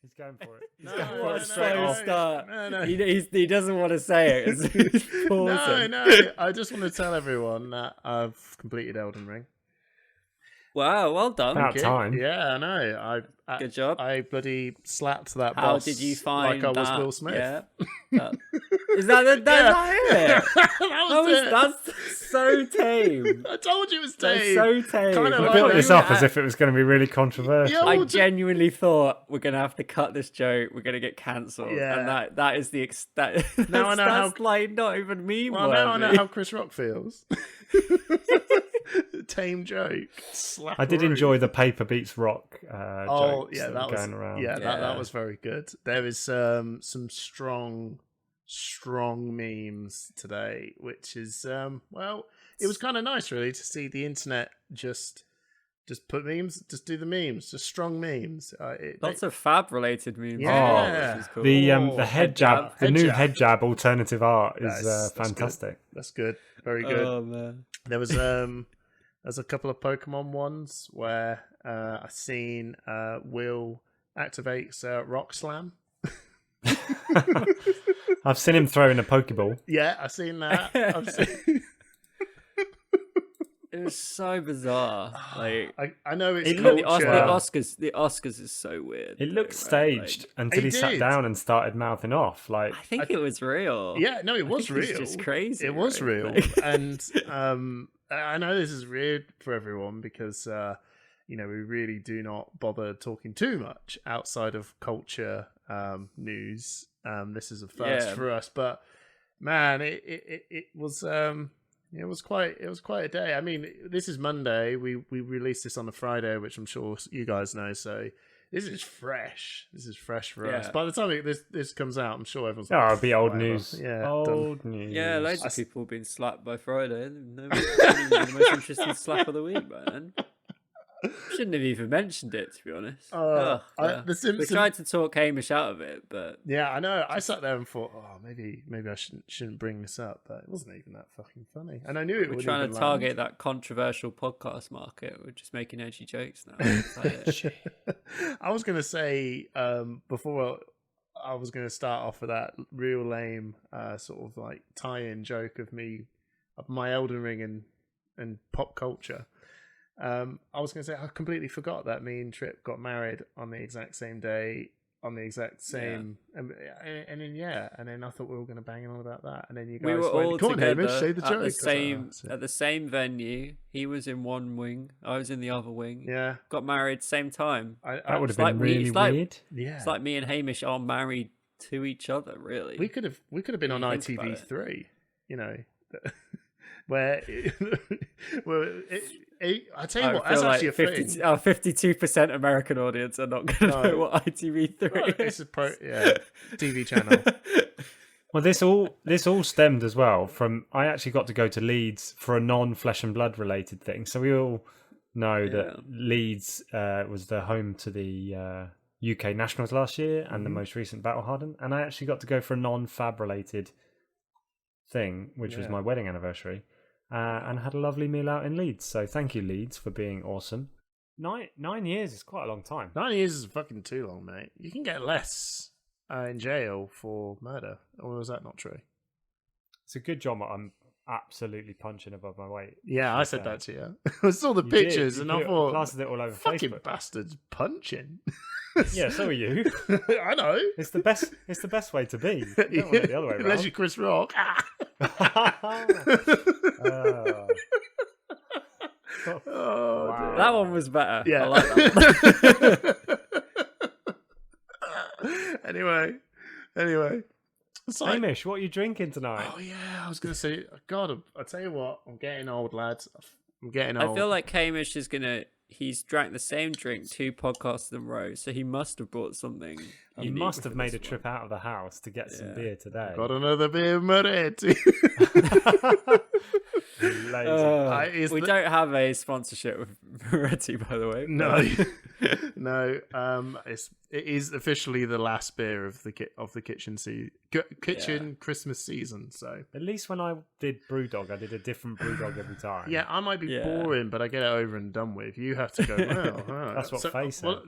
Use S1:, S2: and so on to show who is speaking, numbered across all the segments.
S1: He's going for it.
S2: No, he
S3: doesn't want to say it.
S2: No. I just want to tell everyone that I've completed Elden Ring.
S3: Wow, well done.
S1: About time.
S2: Yeah, I know.
S3: Good job.
S2: I bloody slapped that
S3: How
S2: boss
S3: did you find
S2: like I was
S3: that?
S2: Will Smith.
S3: Yeah. Is that it?
S2: that was it.
S3: That's so tame.
S2: I told you it was tame.
S3: That's so tame.
S2: Kinda
S1: I
S2: like
S1: built this
S2: that.
S1: up as if it was going to be really controversial.
S3: I genuinely thought we're gonna have to cut this joke. We're gonna get cancelled,
S2: Yeah.
S3: and that is the extent.
S2: Now I know
S3: that's like not even meme.
S2: Well, now I know how Chris Rock feels. Tame joke.
S1: I did enjoy the paper beats rock jokes
S2: that was
S1: going around.
S2: That was very good. There is some strong memes today, which is it was kind of nice really to see the internet just put memes, just do the memes, just strong memes.
S3: Lots of fab related memes.
S2: Yeah.
S3: Which is cool.
S1: The head jab, the new
S2: jab.
S1: head jab alternative art is
S2: That's
S1: fantastic.
S2: That's good. Very good.
S3: Oh man.
S2: There was there's a couple of Pokemon ones where I seen Will activates Rock Slam.
S1: I've seen him throw in a Pokeball.
S2: Yeah, I've seen that.
S3: It was so bizarre. Like
S2: I know it's
S1: It
S2: culture.
S1: looked-
S3: the Oscars is so weird.
S1: It looked
S3: though, right?
S1: staged until he sat
S2: did.
S1: down and started mouthing off. Like
S3: I think it was real.
S2: Yeah, no, it was
S3: think
S2: real.
S3: it's just crazy.
S2: It was
S3: right?
S2: real,
S3: Like-
S2: and I know this is weird for everyone because we really do not bother talking too much outside of culture news. This is a first for us, but man, it was quite a day. I mean, this is Monday. We released this on a Friday, which I'm sure you guys know. So this is fresh. This is fresh for us. By the time this comes out, I'm sure everyone's.
S1: it'll be old
S2: whatever.
S1: news.
S2: Yeah,
S1: old news.
S3: Yeah, loads of people have been slapped by Friday. No, the most interesting slap of the week, man. Shouldn't have even mentioned it, to be honest.
S2: The Simpsons.
S3: We tried to talk Hamish out of it, but
S2: Yeah, I know. I sat there and thought, maybe I shouldn't bring this up, but it wasn't even that fucking funny. And I knew it
S3: we're
S2: would.
S3: trying to target that controversial podcast market. We're just making edgy jokes now. That's it.
S2: I was going to say before I was going to start off with that real lame sort of like tie-in joke of my Elden Ring and pop culture. I was going to say I completely forgot that me and Tripp got married on the exact same day, on the exact same, and then I thought we were going to bang on about that, and then you guys
S3: We were all
S2: "Come on,
S3: together
S2: Hamish, say the
S3: at
S2: joke."
S3: the same venue. He was in one wing, I was in the other wing.
S2: Yeah,
S3: Got married same time.
S1: That would have
S3: It's
S1: been
S3: like
S1: really weird.
S2: yeah.
S3: It's like me and Hamish are married to each other, really.
S2: We could have been on
S3: When you think about
S2: ITV3, where I tell you what, that's actually a thing.
S3: Our 52% American audience are not going to know what ITV3
S2: It's
S3: is.
S2: a TV channel.
S1: Well, this all stemmed as well from I actually got to go to Leeds for a non-flesh and blood related thing. So we all know that Leeds was the home to the UK Nationals last year and the most recent Battlehardened, and I actually got to go for a non-fab related thing, which was my wedding anniversary, and had a lovely meal out in Leeds. So thank you, Leeds, for being awesome. 9 years is quite a long time.
S2: 9 years is fucking too long, mate. You can get less in jail for murder, or is that not true?
S1: It's a good job. I'm absolutely punching above my weight.
S2: Yeah, I said that to you. I saw the
S1: You
S2: pictures
S1: did.
S2: and
S1: You
S2: I
S1: put it-
S2: thought,
S1: plastered it all over
S2: fucking
S1: Facebook.
S2: bastards punching.
S1: Yeah, so are you.
S2: I know.
S1: It's the best. It's the best way to be. You don't want it the other way
S2: Unless
S1: around.
S2: you're Chris Rock.
S1: Oh,
S2: dear.
S3: That one was better.
S2: Yeah.
S3: I like that one.
S2: Anyway. It's like,
S1: Hamish, what are you drinking tonight?
S2: oh yeah, I was gonna say, God, I tell you what, I'm getting old, lads. I'm getting old.
S3: I feel like Hamish is he's drank the same drink 2 podcasts in a row, so he must have brought something.
S1: You
S3: unique
S1: must
S3: for
S1: have made a
S3: this
S1: trip out of the house to get some beer today.
S2: got another beer, Moretti.
S1: Lazy.
S3: We don't have a sponsorship with Moretti, by the way.
S2: No. It is officially the last beer of the kitchen Christmas season. So
S1: At least when I did Brewdog, I did a different Brewdog every time.
S2: yeah, I might be boring, but I get it over and done with. You have to go. Well,
S1: That's what Faye said.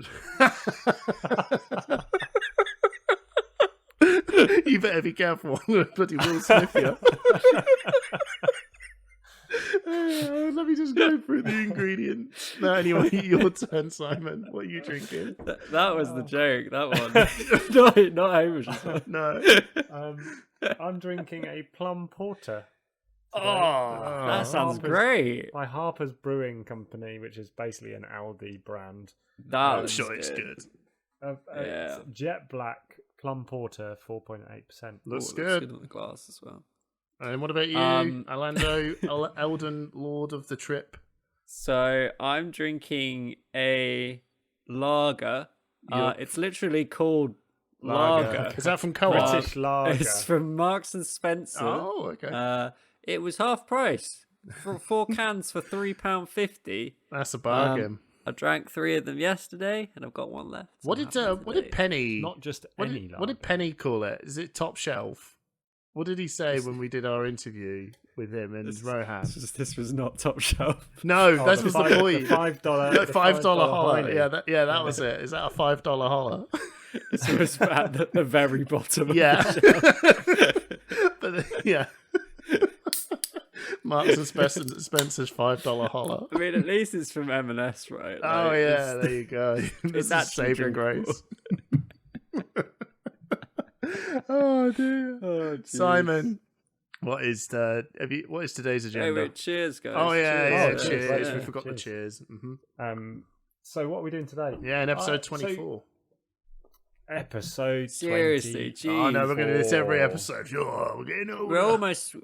S2: You better be careful. Bloody Will Smith, yeah. Let me just go through the ingredients. No, anyway, your turn, Simon. What are you drinking?
S3: That was the joke. That one. not Hamish.
S2: No.
S1: I'm drinking a plum porter.
S3: Oh, that sounds great.
S1: By Harper's Brewing Company, which is basically an Aldi brand.
S3: I'm
S2: sure it's good.
S1: It's jet black plum porter, 4.8%.
S2: Looks
S3: Ooh,
S2: good.
S3: Looks good on the glass as well.
S2: And what about you, Orlando, Elden Lord of the Tripp?
S3: So I'm drinking a lager. It's literally called lager.
S2: Is that from Co-op?
S1: British lager.
S3: It's from Marks and Spencer.
S2: Oh, okay.
S3: It was half price for 4 cans for £3.50.
S2: That's a bargain.
S3: I drank 3 of them yesterday, and I've got one left.
S2: What did Penny?
S1: Not just
S2: What
S1: any
S2: did,
S1: lager.
S2: what did Penny call it? Is it top shelf? What did he say when we did our interview with him and Rohan?
S3: This was not top shelf.
S2: No, that was the point.
S1: The $5
S2: $5 holler.
S1: Heineken.
S2: Yeah, that was it. Is that a $5 holler?
S3: This was at the very bottom.
S2: Yeah.
S3: Of the shelf.
S2: But yeah. Marks and Spencer's $5 holler.
S3: I mean, at least it's from M&S, right?
S2: Oh yeah, there you go. This is
S3: actually
S2: saving
S3: drinkable.
S2: grace. Oh dear.
S3: Oh,
S2: Simon, what is today's agenda?
S3: Hey, wait, cheers, guys.
S2: Oh yeah,
S3: Cheers.
S2: cheers.
S1: Yeah.
S2: We forgot
S1: Cheers.
S2: the cheers. Mm-hmm.
S1: So what are we doing today?
S2: Yeah, in episode
S1: So
S2: 24.
S1: episode
S3: Seriously,
S1: 20.
S2: Oh no, we're going to do this every
S1: 24.
S2: episode. Sure, we're getting over.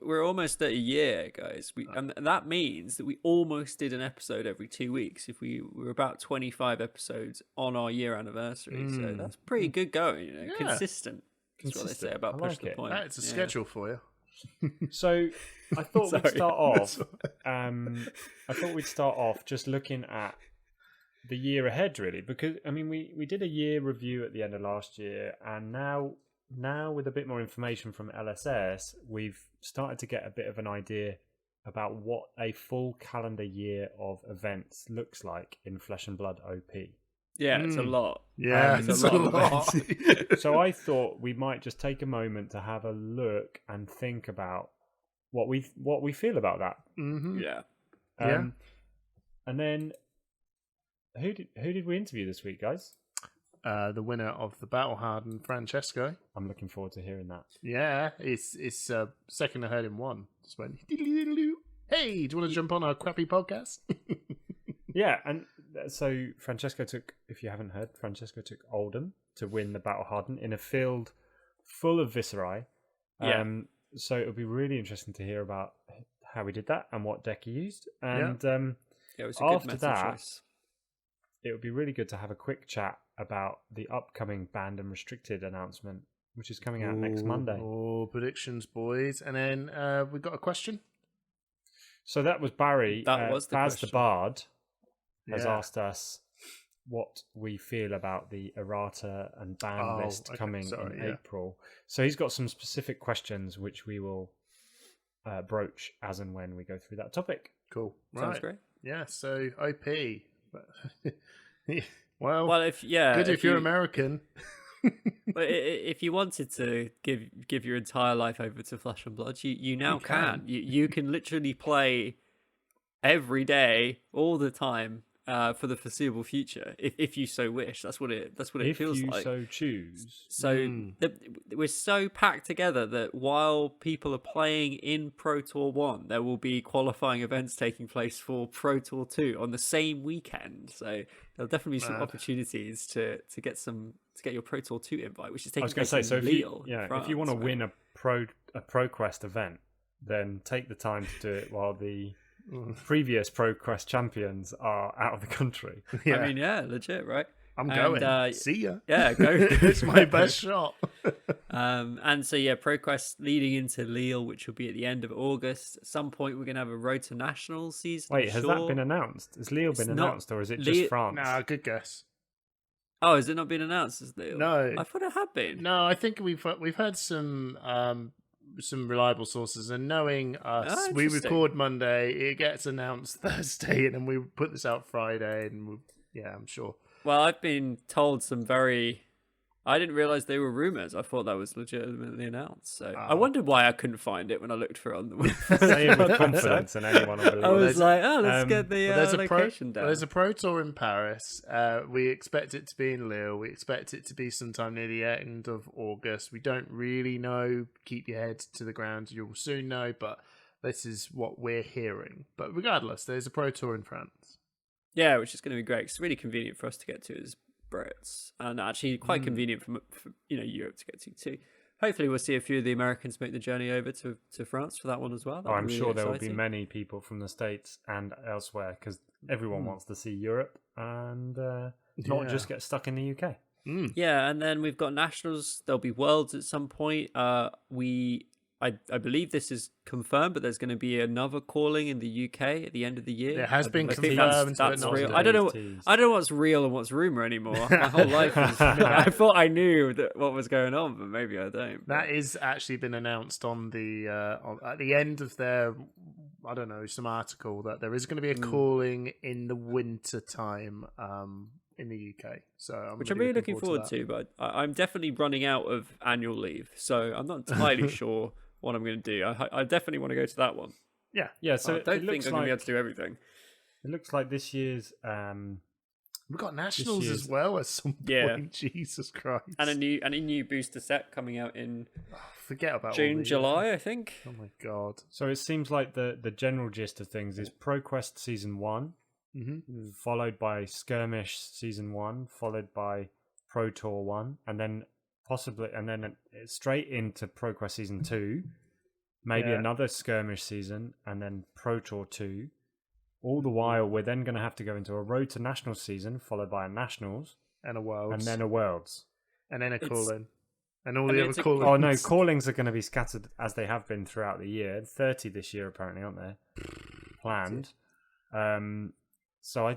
S3: We're almost at a year, guys. And that means that we almost did an episode every 2 weeks. If we're about 25 episodes on our year anniversary, so that's pretty good going. You know,
S2: Yeah.
S3: consistent. That's what they say about
S1: I
S3: push
S1: like
S3: the
S1: it.
S3: point.
S2: That's a
S3: Yeah.
S2: schedule for you.
S1: So I thought we'd
S3: Sorry.
S1: start off. Just looking at the year ahead, really, because I mean we did a year review at the end of last year, and now with a bit more information from LSS, we've started to get a bit of an idea about what a full calendar year of events looks like in Flesh and Blood OP.
S3: Yeah, it's a lot.
S2: Yeah,
S3: It's
S2: it's
S3: a
S2: a
S3: lot
S2: lot.
S3: of
S1: So I thought we might just take a moment to have a look and think about what we feel about that.
S2: Mm-hmm.
S3: Yeah.
S2: Yeah.
S1: And then who did we interview this week, guys?
S2: The winner of the Battlehardened, Francesco.
S1: I'm looking forward to hearing that.
S2: Yeah, it's second I heard him one. Just went, hey, do you want to jump on our crappy podcast?
S1: Yeah, and so Francesco took Oldham to win the Battlehardened in a field full of Viscerai.
S3: Yeah.
S1: So it'll be really interesting to hear about how he did that and what deck he used. And
S3: Yeah, it was a good
S1: after
S3: meta
S1: that,
S3: choice.
S1: it would be really good to have a quick chat about the upcoming banned and restricted announcement, which is coming out next Monday.
S2: Oh, predictions, boys. And then we got a question.
S1: So that was Barry.
S3: That was the
S1: Baz the
S3: question.
S1: Bard has
S2: Yeah.
S1: asked us what we feel about the errata and ban list
S2: okay,
S1: coming
S2: sorry,
S1: in
S2: yeah.
S1: April. So he's got some specific questions which we will broach as and when we go through that topic.
S2: Cool.
S3: Sounds
S2: Right.
S3: great.
S2: Yeah, so OP. Well,
S3: Well, if
S2: good if you're
S3: you,
S2: American.
S3: But if you wanted to give your entire life over to Flesh and Blood, you now can. You can literally play every day, all the time, for the foreseeable future, if you so wish. That's what it
S1: If
S3: feels
S1: you
S3: like.
S1: so choose.
S3: So we're so packed together that while people are playing in Pro Tour 1, there will be qualifying events taking place for Pro Tour 2 on the same weekend. So there'll definitely be some opportunities to get your Pro Tour 2 invite, which is
S1: I
S3: taking
S1: was going
S3: place
S1: to say, so
S3: in
S1: if
S3: Lille.
S1: if you want to win a ProQuest event, then take the time to do it while the previous ProQuest champions are out of the country.
S2: Yeah,
S3: I mean, yeah, legit, right?
S2: I'm
S3: and,
S2: going. See ya.
S3: Yeah, go.
S2: It's my best shot.
S3: And so yeah, ProQuest leading into Lille, which will be at the end of August. At some point, we're going to have a Road to Nationals season.
S1: Wait,
S3: I'm
S1: has
S3: sure.
S1: that been announced? Has Lille been
S3: not-
S1: announced, or is it
S3: Lille-
S1: just France?
S2: Nah, good guess.
S3: Oh, has it not been announced as Lille?
S2: No.
S3: I thought it had been.
S2: No, I think we've heard some reliable sources, and knowing us, we
S3: interesting.
S2: record Monday, it gets announced Thursday, and then we put this out Friday, and I'm sure.
S3: Well, I've been told some very I didn't realize they were rumors. I thought that was legitimately announced. So I
S2: Oh.
S3: wondered why I couldn't find it when I looked for it on the
S1: Say it with confidence, and anyone will believe
S3: I
S1: it.
S3: was like, oh, let's get the
S2: There's a
S3: location down.
S2: there's a Pro Tour in Paris. We expect it to be in Lille. We expect it to be sometime near the end of August. We don't really know. Keep your head to the ground. You'll soon know, but this is what we're hearing. But regardless, there's a Pro Tour in France.
S3: Yeah, which is going to be great. It's really convenient for us to get to as Brits, and actually quite convenient for Europe to get to too. Hopefully, we'll see a few of the Americans make the journey over to France for that one as well.
S1: Oh, I'm
S3: really
S1: sure there will be
S3: exciting.
S1: many people from the States and elsewhere because everyone wants to see Europe and not just get stuck in the UK.
S3: Yeah, and then we've got nationals. There'll be worlds at some point. I believe this is confirmed, but there's going to be another calling in the UK at the end of the year.
S2: It has been
S3: I think
S2: confirmed, but
S3: that's
S2: not
S3: real.
S2: today.
S3: I don't know.
S1: Teased.
S3: I don't know what's real and what's rumor anymore. My whole life was. I thought I knew what was going on, but maybe I don't.
S2: That is actually been announced on the at the end of their, I don't know, some article that there is going to be a calling in the winter time in the UK. So
S3: Which I'm really looking forward to, but I'm definitely running out of annual leave, so I'm not entirely sure what I'm going to do. I definitely want to go to that one.
S1: Yeah, so
S3: I don't
S1: it
S3: think
S1: looks
S3: I'm going to
S1: like
S3: be able to do everything.
S1: it looks like this year's.
S2: We've got nationals
S1: year's-
S2: as well at some point.
S3: Yeah.
S2: Jesus Christ!
S3: And a new booster set coming out in
S2: Forget about all
S3: June,
S2: the-
S3: July, I think.
S2: Oh my god!
S1: So it seems like the general gist of things is ProQuest Season 1, followed by Skirmish Season 1, followed by Pro Tour 1, and then straight into ProQuest Season 2, maybe
S2: Yeah.
S1: another Skirmish season, and then Pro Tour 2. All the while, we're then going to have to go into a Road to Nationals season, followed by a Nationals,
S2: And a world,
S1: and then a Worlds.
S2: and then a
S3: It's-
S2: calling, and all
S3: I
S2: the
S3: mean,
S2: other
S3: it's a-
S2: callings.
S1: Oh no, callings are going to be scattered as they have been throughout the year. 30 this year, apparently, aren't they? Planned. So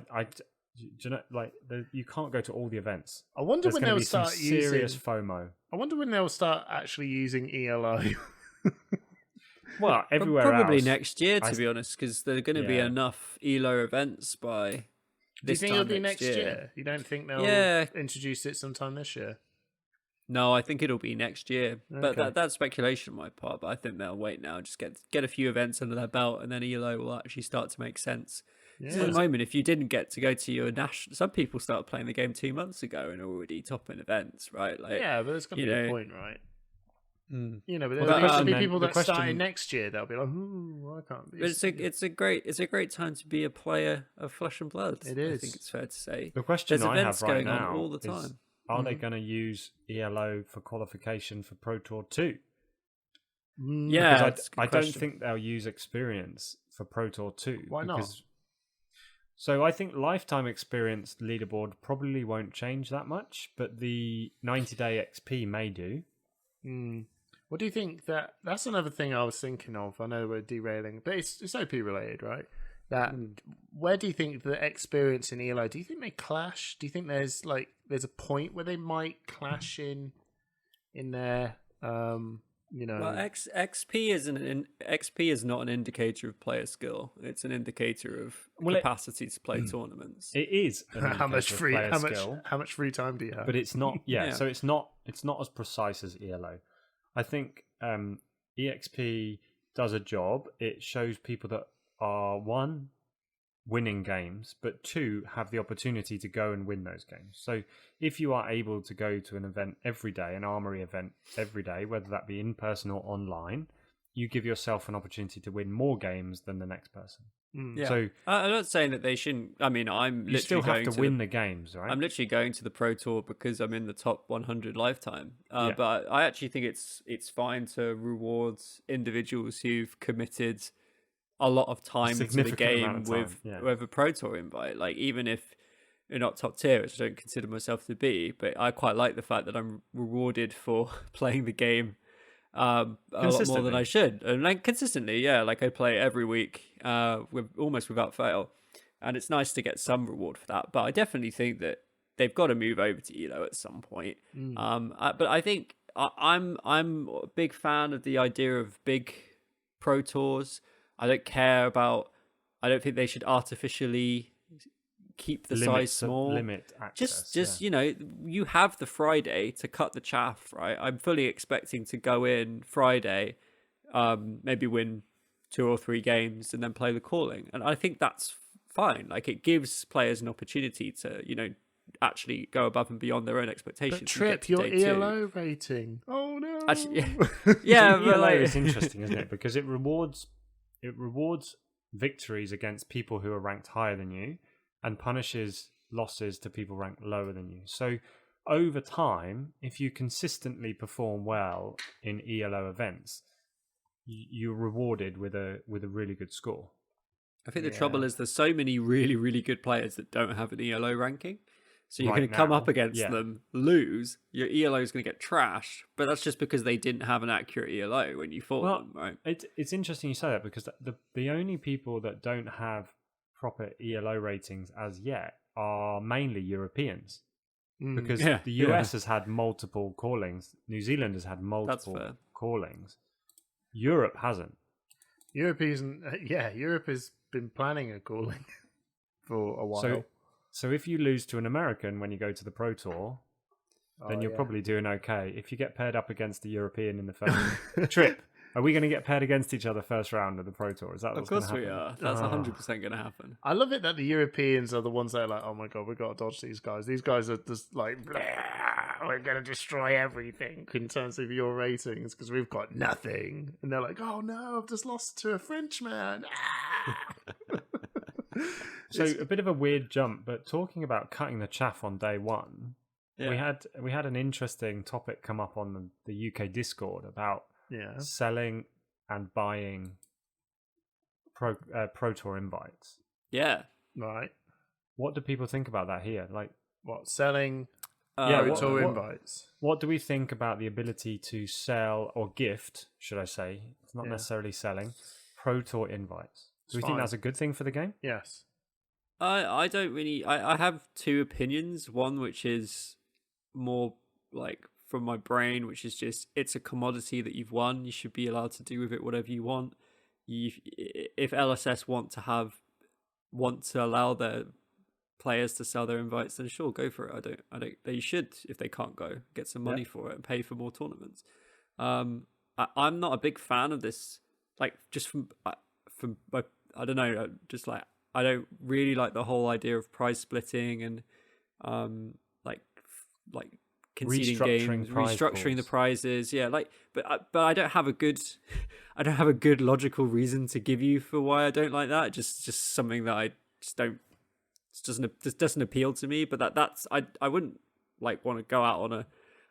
S1: do you know, like, you can't go to all the events.
S2: I wonder
S1: There's
S2: when
S1: going to
S2: they'll
S1: be some
S2: start
S1: serious
S2: using.
S1: FOMO.
S2: I wonder when they'll start actually using ELO.
S1: Well, everywhere
S3: Probably
S1: else,
S3: next year, to
S1: I-
S3: be honest, because there are going to be
S1: Yeah.
S3: enough ELO events by
S2: Do you
S3: this
S2: think
S3: time
S2: it'll be next year? You don't think they'll
S3: Yeah.
S2: introduce it sometime this year?
S3: No, I think it'll be next year. But
S2: Okay.
S3: that's speculation on my part. But I think they'll wait now, just get a few events under their belt, and then ELO will actually start to make sense. So at the moment, if you didn't get to go to your national, some people started playing the game 2 months ago and are already topping events, right? Like,
S2: Yeah, but there's going to
S3: you
S2: be a
S3: know-
S2: point, right?
S3: Mm.
S2: You know, but
S1: Well,
S2: there'll
S1: the
S2: be
S1: question
S2: people
S1: then-
S2: that
S1: the
S2: start
S1: question-
S2: next year. They'll be like, "Ooh, I can't."
S3: But it's a great time to be a player of Flesh and Blood.
S2: It
S3: I
S2: is.
S3: think it's fair to say.
S1: The question
S3: There's
S1: I
S3: events
S1: have right
S3: going on
S1: now
S3: all the
S1: is,
S3: time.
S1: are they going to use ELO for qualification for Pro Tour 2?
S3: Yeah,
S1: Because
S3: it's a good
S1: I don't
S3: question.
S1: think they'll use experience for Pro Tour 2.
S2: Why not?
S1: So I think lifetime experience leaderboard probably won't change that much, but the 90-day XP may do.
S2: What do you think? That's another thing I was thinking of. I know we're derailing, but it's OP related, right? Where do you think the experience in ELO? Do you think they clash? Do you think there's a point where they might clash in their
S3: Well, XP is not an indicator of player skill. It's an indicator of capacity to play tournaments.
S1: It is an
S2: how much
S1: indicator of player skill,
S2: how much free time do you have?
S1: but it's not. Yeah,
S3: Yeah.
S1: so it's not as precise as ELO. I think EXP does a job. It shows people that are, one, winning games, but two, have the opportunity to go and win those games. So if you are able to go to an event every day, an armory event every day, whether that be in person or online, you give yourself an opportunity to win more games than the next person.
S3: Yeah.
S1: So
S3: I'm not saying that they shouldn't. I mean, I'm
S1: you
S3: literally
S1: still have
S3: going
S1: to win the games, right?
S3: I'm literally going to the Pro Tour because I'm in the top 100 lifetime.
S1: Yeah.
S3: But I actually think it's fine to reward individuals who've committed a lot of time to the
S1: significant
S3: game
S1: amount of
S3: with
S1: time, yeah.
S3: with a Pro Tour invite. Like, even if you're not top tier, which I don't consider myself to be, but I quite like the fact that I'm rewarded for playing the game a lot more than I should, and like consistently. Yeah, like I play every week, with almost without fail, and it's nice to get some reward for that. But I definitely think that they've got to move over to ELO at some point. But I think I'm a big fan of the idea of big pro tours. I don't think they should artificially keep the size small.
S1: Limit access.
S3: Just you know, you have the Friday to cut the chaff, right? I'm fully expecting to go in Friday, maybe win 2 or 3 games and then play the calling, and I think that's fine. Like, it gives players an opportunity to, you know, actually go above and beyond their own expectations.
S2: But Tripp, your ELO rating. Oh no.
S3: Actually, yeah, but
S1: ELO
S3: like,
S1: is interesting, isn't it? Because it rewards victories against people who are ranked higher than you, and punishes losses to people ranked lower than you. So over time, if you consistently perform well in ELO events, you're rewarded with a really good score.
S3: I think the trouble is there's so many really, really good players that don't have an ELO ranking. So you're
S1: Right
S3: going to come
S1: now,
S3: up against
S1: yeah.
S3: them, lose, your ELO is going to get trashed, but that's just because they didn't have an accurate ELO when you fought them, right?
S1: It's interesting you say that, because the only people that don't have proper ELO ratings as yet are mainly Europeans. Because the US has had multiple callings, New Zealand has had multiple callings, Europe hasn't.
S2: Europe has been planning a calling for a while.
S1: So if you lose to an American when you go to the Pro Tour, then you're probably doing okay. If you get paired up against the European in the first Tripp, are we going to get paired against each other first round of the Pro Tour? Is that what's going to happen?
S3: Of course we are. That's 100% going to happen.
S2: I love it that the Europeans are the ones that are like, oh my god, we've got to dodge these guys. These guys are just like, we're going to destroy everything in terms of your ratings because we've got nothing. And they're like, oh no, I've just lost to a Frenchman.
S1: So a bit of a weird jump, but talking about cutting the chaff on day one, we had an interesting topic come up on the UK Discord about selling and buying Pro Tour invites.
S3: Yeah.
S2: Right.
S1: What do people think about that here? Like,
S2: what, selling Pro Tour invites?
S1: What do we think about the ability to sell or gift, should I say, it's not necessarily selling, Pro Tour invites? Do we think that's a good thing for the game?
S2: Yes.
S3: I don't really. I have 2 opinions. One which is more like from my brain, which is just, it's a commodity that you've won. You should be allowed to do with it whatever you want. If LSS want to allow their players to sell their invites, then sure, go for it. I don't. They should, if they can't go, get some money for it and pay for more tournaments. I'm not a big fan of this. Like, just from I don't know, just like, I don't really like the whole idea of prize splitting and like conceding games, restructuring the prizes. Yeah, like, but I don't have a good logical reason to give you for why I don't like that. Just something that I just don't. Just doesn't appeal to me. But that's I wouldn't like want to go out on a.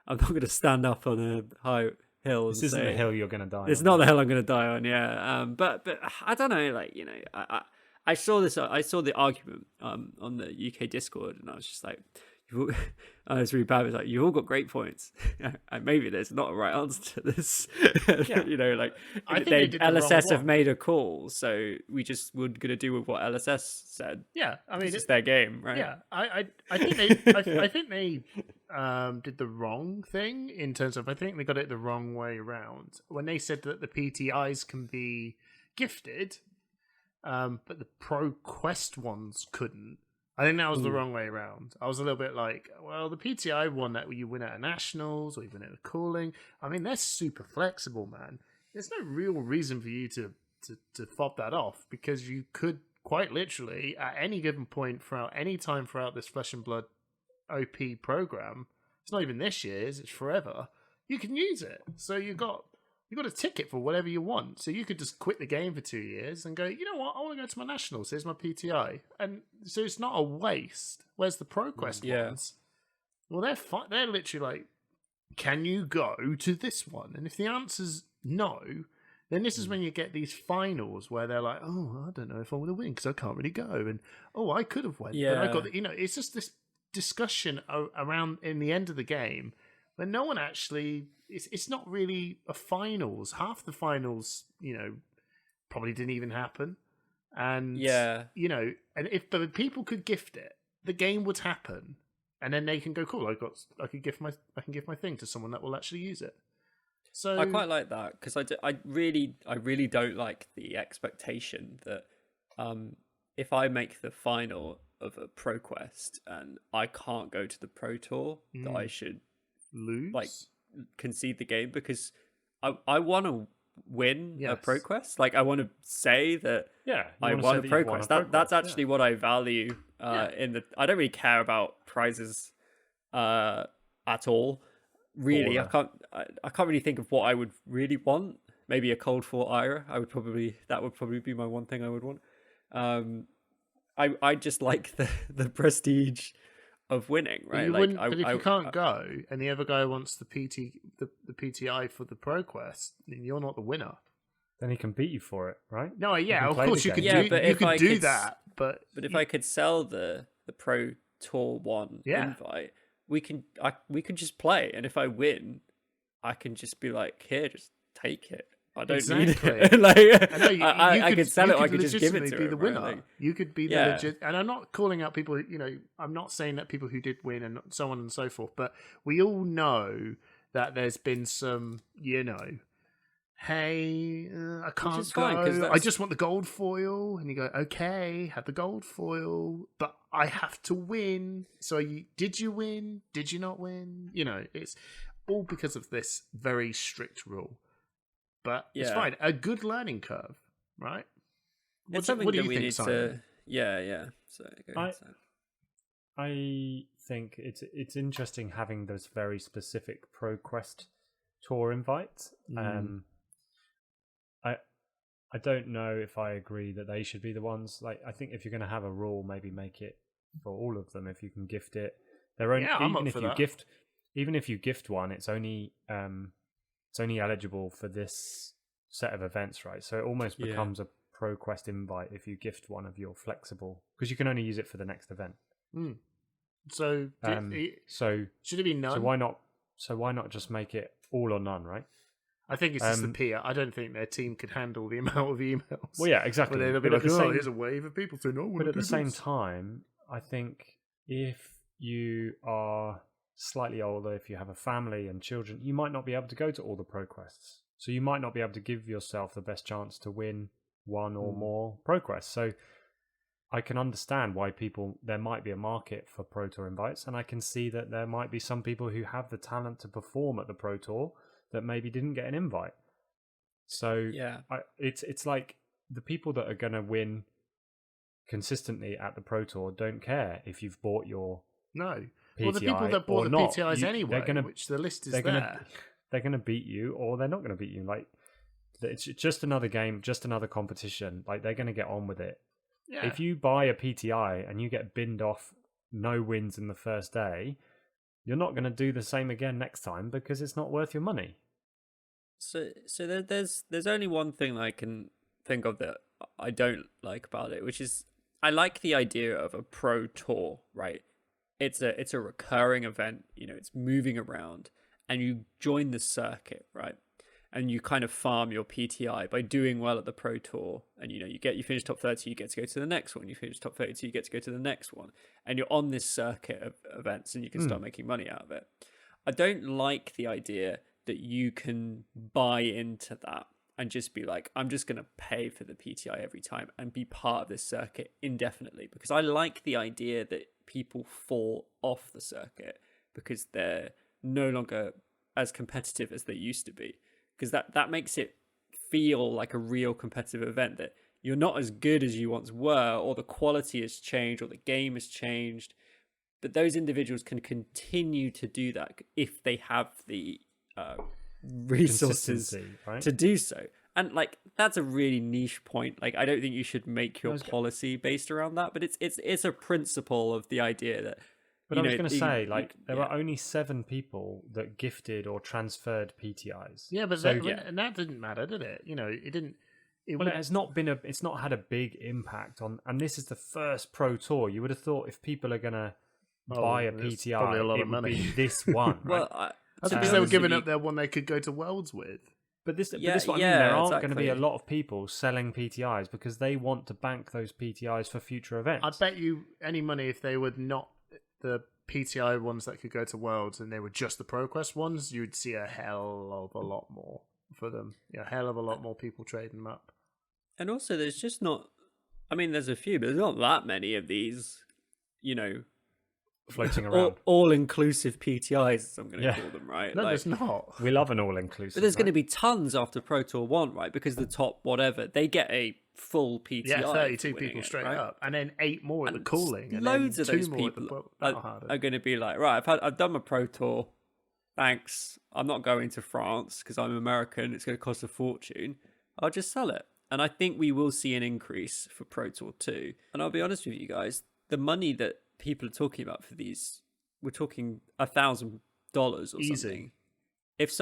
S3: I'm not going to stand up on a high hill.
S1: This isn't the hill you're going to die on.
S3: It's not the hill I'm going to die on. Yeah. But I don't know. Like, you know, I saw this. I saw the argument on the UK Discord, and I was just like, I was really bad. It was like, you've all got great points. And maybe there's not a right answer to this. You know, like,
S2: I think
S3: LSS have made a call, so we just were going to do with what LSS said.
S2: Yeah, I mean,
S3: it's their game, right?
S2: Yeah, I think they I think they did the wrong thing in terms of, I think they got it the wrong way around when they said that the PTIs can be gifted, but the Pro Quest ones couldn't. I think that was the wrong way around. I was a little bit like, well, the PTI one that you win at a nationals or even at a calling, I mean, they're super flexible, man. There's no real reason for you to fob that off, because you could quite literally at any given point throughout any time throughout this Flesh and Blood OP program, it's not even this year's, it's forever, you can use it. So you got a ticket for whatever you want. So you could just quit the game for 2 years and go, you know what, I want to go to my nationals. Here's my PTI. And so it's not a waste. Whereas the ProQuest ones, well, they're literally like, can you go to this one? And if the answer's no, then this is when you get these finals where they're like, oh, I don't know if I want to win because I can't really go. And, oh, I could have went. But I got, it's just this discussion around in the end of the game where no one actually... It's not really a finals. Half the finals, probably didn't even happen. And and if the people could gift it, the game would happen, and then they can go, cool, I can gift my thing to someone that will actually use it. So
S3: I quite like that, because I really don't like the expectation that if I make the final of a pro quest and I can't go to the pro tour, that I should
S2: lose,
S3: like concede the game because I want to win a pro quest. Like I want to say that I won a pro quest. That's actually what I value in the. I don't really care about prizes at all. Really, I can't really think of what I would really want. Maybe a Cold War Ira. That would probably be my one thing I would want. I just like the prestige of winning, right?
S2: But if you can't go and the other guy wants the PTI for the pro quest, then you're not the winner.
S1: Then he can beat you for it, right?
S2: No, yeah, of course you could do that. But
S3: if I could sell the Pro Tour 1 invite, we could just play, and if I win, I can just be like, here, just take it. I don't need it. Like I could sell it. Or I could just give it to
S2: be
S3: him,
S2: the winner.
S3: Right? Like,
S2: you could be the legit. And I'm not calling out people. I'm not saying that people who did win and so on and so forth. But we all know that there's been some, hey, I can't go. I just want the gold foil, and you go, okay, have the gold foil, but I have to win. So did you win? Did you not win? It's all because of this very strict rule. But it's fine. A good learning curve, right?
S3: It's something that we need to. Yeah. So
S1: I think it's interesting having those very specific Pro Quest tour invites. I don't know if I agree that they should be the ones. Like, I think if you're going to have a rule, maybe make it for all of them. If you can gift it, even if you gift one, it's only eligible for this set of events, right? So it almost becomes a Pro Quest invite if you gift one of your flexible, because you can only use it for the next event.
S2: So should it be none?
S1: So why not just make it all or none, right?
S2: I think it's just the peer. I don't think their team could handle the amount of emails.
S1: Well, yeah, exactly.
S2: They'll be like, here's a wave of people saying,
S1: but at the same time, I think if you are slightly older, if you have a family and children, you might not be able to go to all the pro quests. So you might not be able to give yourself the best chance to win one or more pro quests. So I can understand why there might be a market for Pro Tour invites, and I can see that there might be some people who have the talent to perform at the Pro Tour that maybe didn't get an invite. So it's like the people that are going to win consistently at the Pro Tour don't care if you've bought your PTI.
S2: Well, the people that bought the PTIs anyway, which the list is there.
S1: They're going to beat you, or they're not going to beat you. Like, it's just another game, just another competition. Like, they're going to get on with it. Yeah. If you buy a PTI and you get binned off, no wins in the first day, you're not going to do the same again next time because it's not worth your money.
S3: So there's only one thing that I can think of that I don't like about it, which is I like the idea of a pro tour, right? It's a recurring event, it's moving around, and you join the circuit, right? And you kind of farm your PTI by doing well at the Pro Tour. And, you finish top 30, you get to go to the next one. You finish top 32, you get to go to the next one. And you're on this circuit of events and you can start making money out of it. I don't like the idea that you can buy into that and just be like, I'm just going to pay for the PTI every time and be part of this circuit indefinitely. Because I like the idea that people fall off the circuit because they're no longer as competitive as they used to be. Because that makes it feel like a real competitive event, that you're not as good as you once were, or the quality has changed, or the game has changed. But those individuals can continue to do that if they have the resources to do so. And that's a really niche point. I don't think you should make your policy based around that, but it's a principle of the idea that.
S1: But I was going to say, there were only 7 people that gifted or transferred PTIs.
S2: Yeah, but and that didn't matter, did it? It didn't.
S1: It's not had a big impact on. And this is the first Pro Tour. You would have thought if people are going to buy a PTI,
S2: probably a lot of money.
S1: Would be this one. Right?
S3: Well,
S2: that's because they were giving up their one they could go to Worlds with.
S1: But this what I mean. There aren't going to be a lot of people selling PTIs because they want to bank those PTIs for future events.
S2: I bet you any money if they were not the PTI ones that could go to Worlds and they were just the ProQuest ones, you'd see a hell of a lot more for them. A hell of a lot more people trading them up.
S3: And also, there's just not. I mean, there's a few, but there's not that many of these
S1: floating around.
S3: All-inclusive PTIs, as I'm going to call them, right?
S2: No, there's not.
S1: We love an all-inclusive.
S3: But there's going to be tons after Pro Tour 1, right? Because the top whatever, they get a full PTI.
S2: Yeah, 32 people straight up. And then 8 more at the cooling. And
S3: loads
S2: then
S3: of those
S2: 2 more
S3: people
S2: are
S3: going to be like, right, I've done my Pro Tour. Thanks. I'm not going to France because I'm American. It's going to cost a fortune. I'll just sell it. And I think we will see an increase for Pro Tour 2. And I'll be honest with you guys, the money that people are talking about for these, we're talking $1,000 or something. If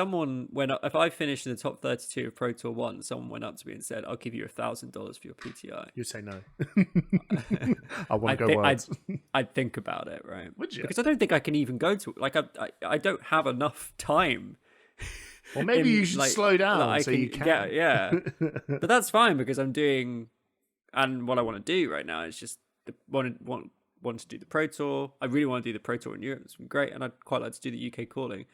S3: I finished in the top 32 of Pro Tour 1, someone went up to me and said, I'll give you $1,000 for your PTI.
S2: You'd say no. I want to go words.
S3: I'd think about it, right?
S2: Would you?
S3: Because I don't think I can even go to it. Like, I don't have enough time.
S2: Well, maybe you should slow down so you can.
S3: But that's fine because I'm doing, and what I want to do right now is just want to do the Pro Tour. I really want to do the Pro Tour in Europe. It's been great, and I'd quite like to do the UK calling.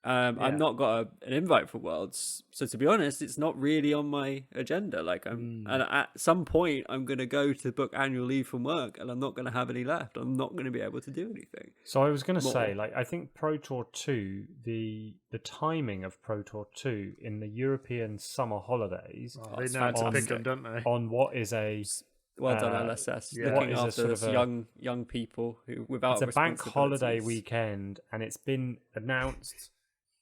S3: I've not got an invite for Worlds, so to be honest, it's not really on my agenda. Like, and at some point, I'm going to go to book annual leave from work, and I'm not going to have any left. I'm not going to be able to do anything.
S1: So I was going to say, like, I think Pro Tour 2, the timing of Pro Tour 2 in the European summer holidays,
S2: they know how to pick them, don't they?
S1: On what is a
S3: well done, LSS. Looking after those young people who without
S1: it's a bank holiday weekend, and it's been announced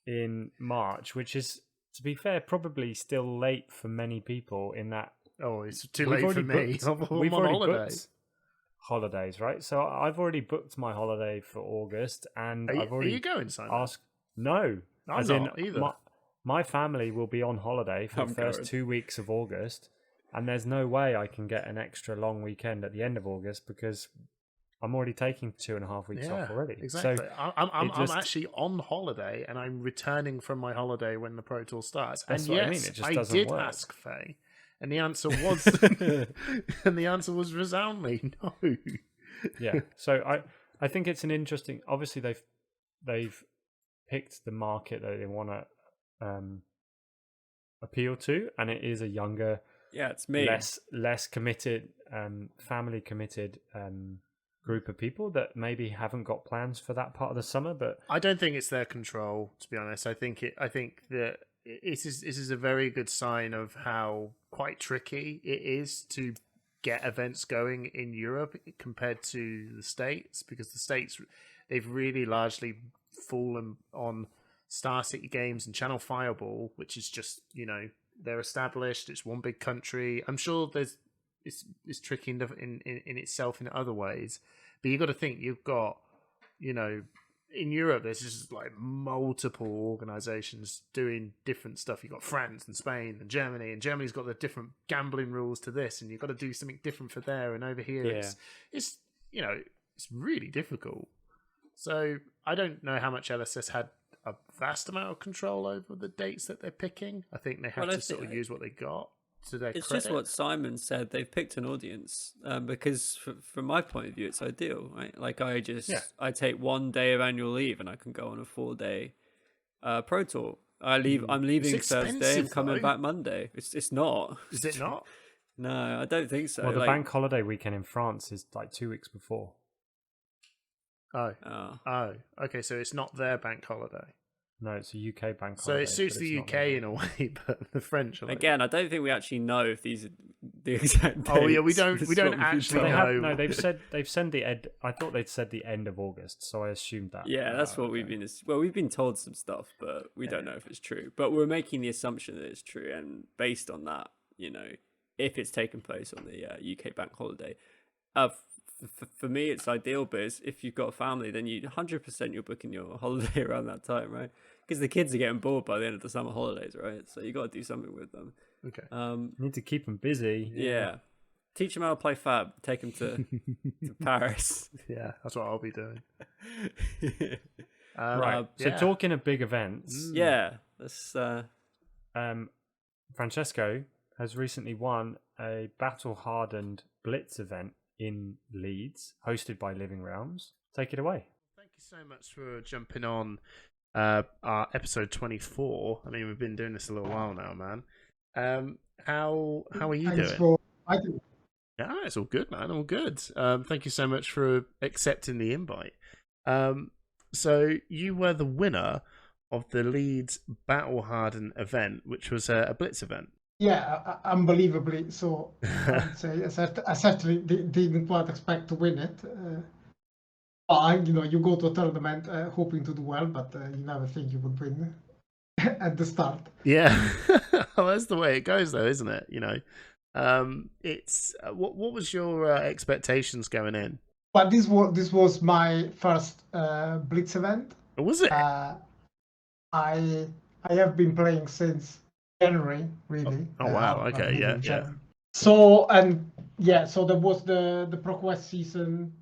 S1: in March, which is, to be fair, probably still late for many people in that.
S2: Oh, it's too late for me.
S1: We've already booked holidays, right? So I've already booked my holiday for August, and I've already
S2: are you going, Simon?
S1: asked. No,
S2: I'm not either.
S1: My family will be on holiday for the first 2 weeks of August, and there's no way I can get an extra long weekend at the end of August because I'm already taking 2.5 weeks off already.
S2: Exactly.
S1: So
S2: I'm actually on holiday, and I'm returning from my holiday when the Pro Tour starts.
S1: That's
S2: and
S1: what
S2: yes,
S1: I mean. It just
S2: I
S1: doesn't
S2: did
S1: work.
S2: ask Faye, and the answer was, and the answer was resoundingly no.
S1: Yeah. So I think it's an interesting. Obviously, they've picked the market that they want to appeal to, and it is a younger,
S3: it's me,
S1: less committed, family committed. Group of people that maybe haven't got plans for that part of the summer, but
S2: I don't think it's their control, to be honest. I think that this is a very good sign of how quite tricky it is to get events going in Europe compared to the States, because the States, they've really largely fallen on Star City Games and Channel Fireball, which is just, they're established, it's one big country. I'm sure it's tricky in itself in other ways, but you got to think you've got, in Europe there's just like multiple organizations doing different stuff. You've got France and Spain and Germany's got the different gambling rules to this, and you've got to do something different for there, and over here it's really difficult. So I don't know how much LSS had a vast amount of control over the dates that they're picking. I think they have to sort of use what they got. It's
S3: just what Simon said. They've picked an audience because, from my point of view, it's ideal, right? Like I take 1 day of annual leave and I can go on a 4-day Pro Tour. I'm leaving Thursday and coming back Monday. It's not.
S2: Is it not?
S3: No, I don't think so.
S1: Well, the bank holiday weekend in France is like 2 weeks before.
S2: Oh, okay. So it's not their bank holiday.
S1: No, it's a UK bank holiday.
S2: So it suits the UK in a way, but the French are like...
S3: Again, I don't think we actually know if these are the exact dates.
S2: Oh yeah, we don't actually know.
S1: No, they've said the end. I thought they'd said the end of August, so I assumed that.
S3: Yeah, that's what we've been. Well, we've been told some stuff, but we don't know if it's true. But we're making the assumption that it's true, and based on that, if it's taken place on the UK bank holiday, for me it's ideal. But if you've got a family, then 100% you're booking your holiday around that time, right? Because the kids are getting bored by the end of the summer holidays, right? So you got to do something with them.
S2: Okay.
S1: You need to keep them busy.
S3: Yeah. Teach them how to play Fab. Take them to Paris.
S2: Yeah, that's what I'll be doing.
S1: Right. So talking of big events.
S3: Yeah. Let's.
S1: Francesco has recently won a Battle-hardened Blitz event in Leeds, hosted by Living Realms. Take it away.
S2: Thank you so much for jumping on our episode 24. I mean, we've been doing this a little while now, man. How are you doing? Yeah, it's all good, man. All good. Thank you so much for accepting the invite. So you were the winner of the Leeds Battlehardened event, which was a Blitz event.
S4: Yeah, unbelievably. So I would say I certainly didn't quite expect to win it. You go to a tournament hoping to do well, but you never think you would win at the start.
S2: Yeah, well, that's the way it goes, though, isn't it? It's what was your expectations going in?
S4: But this was my first Blitz event.
S2: Was it?
S4: I have been playing since January, really.
S2: Oh wow! Okay, yeah.
S4: So so there was the ProQuest season.